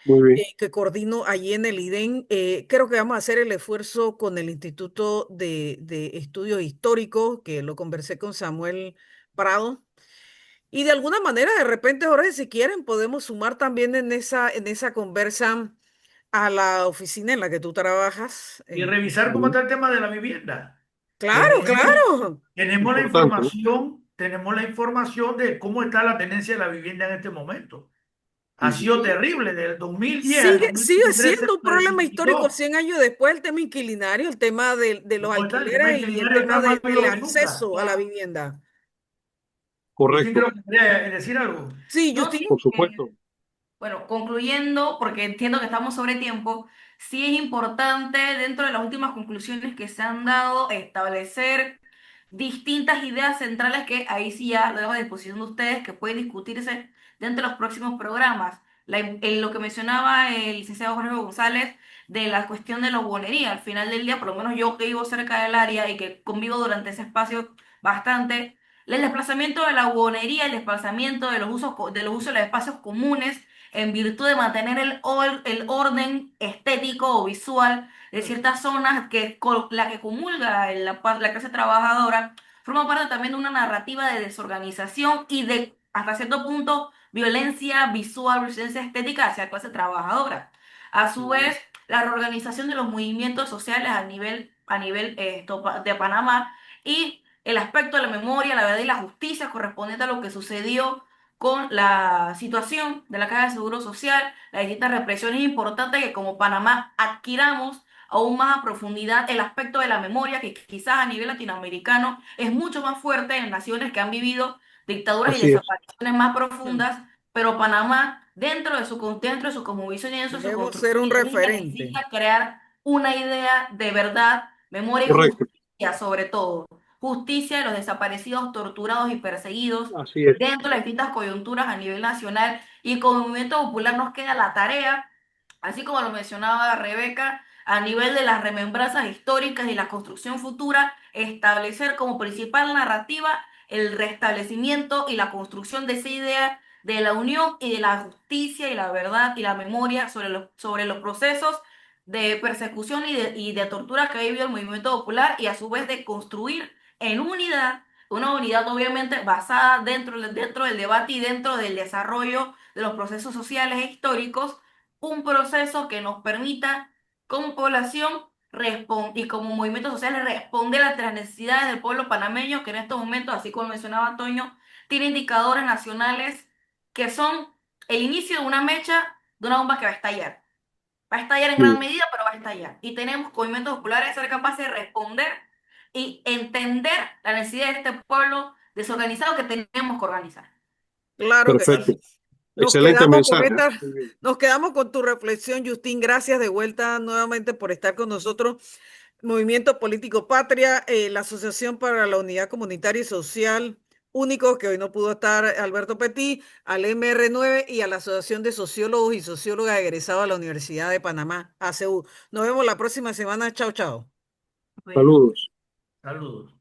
Muy bien, que coordino allí en el IDEN. Creo que vamos a hacer el esfuerzo con el Instituto de Estudios Históricos, que lo conversé con Samuel Prado. Y de alguna manera, de repente, Jorge, si quieren, podemos sumar también en esa conversa a la oficina en la que tú trabajas. Y revisar muy cómo bien. está el tema de la vivienda. Claro, Tenemos, claro. Importante, ¿no? tenemos la información de cómo está la tenencia de la vivienda en este momento. Ha Ujú. sido terrible, del 2010 al Sigue 2023 se siendo un problema histórico precipitó. 100 años después el tema inquilinario, el tema de los No está, el tema alquileres y el inquilinario tema está más del vivo que nunca. acceso a la vivienda. Justín Correcto, creo que quería decir algo. Sí, No, Justin. sí, por supuesto. bueno, concluyendo, porque entiendo que estamos sobre tiempo, sí es importante dentro de las últimas conclusiones que se han dado establecer distintas ideas centrales que ahí sí ya lo dejo a disposición de ustedes, que pueden discutirse dentro de los próximos programas. En lo que mencionaba el licenciado Jorge González de la cuestión de la buhonería, al final del día, por lo menos yo que vivo cerca del área y que convivo durante ese espacio bastante, el desplazamiento de la buhonería, el desplazamiento de los usos, de los usos de los espacios comunes en virtud de mantener el orden estético o visual de ciertas zonas que la que comulga en la clase trabajadora, forma parte también de una narrativa de desorganización y de, hasta cierto punto, violencia visual, violencia estética hacia la clase trabajadora. A su Ujú. vez, la reorganización de los movimientos sociales a nivel de Panamá y el aspecto de la memoria, la verdad y la justicia correspondiente a lo que sucedió con la situación de la Caja de Seguro Social, las distintas represiones. Es importante que como Panamá adquiramos aún más a profundidad el aspecto de la memoria, que quizás a nivel latinoamericano es mucho más fuerte en naciones que han vivido dictaduras y Así es. desapariciones más Mm. profundas, pero Panamá, dentro de su cosmovisión y dentro de su Debemos ser construcción un ideológica, referente. necesita crear una idea de verdad, memoria y Correcto. justicia sobre todo. Justicia de los desaparecidos, torturados y perseguidos Así es. dentro de las distintas coyunturas a nivel nacional. Y como movimiento popular nos queda la tarea, así como lo mencionaba Rebeca, a nivel de las remembranzas históricas y la construcción futura, establecer como principal narrativa el restablecimiento y la construcción de esa idea de la unión y de la justicia y la verdad y la memoria sobre los procesos de persecución y de tortura que ha vivido el movimiento popular, y a su vez de construir en unidad, una unidad obviamente basada dentro del debate y dentro del desarrollo de los procesos sociales e históricos, un proceso que nos permita como población y como movimientos sociales responder a las necesidades del pueblo panameño, que en estos momentos, así como mencionaba Antonio, tiene indicadores nacionales que son el inicio de una mecha de una bomba que va a estallar. Va a estallar en gran Sí. medida, pero va a estallar. Y tenemos movimientos populares ser capaces de responder y entender la necesidad de este pueblo desorganizado que tenemos que organizar. Claro que Perfecto. sí. Nos Excelente quedamos con mensaje. esta, Muy bien. nos quedamos con tu reflexión, Justín. Gracias de vuelta nuevamente por estar con nosotros. Movimiento Político Patria, la Asociación para la Unidad Comunitaria y Social Único, que hoy no pudo estar Alberto Petit, al MR9 y a la Asociación de Sociólogos y Sociólogas egresados a la Universidad de Panamá, ACU. Nos vemos la próxima semana. Chao, chao. Bueno, Saludos. Saludos.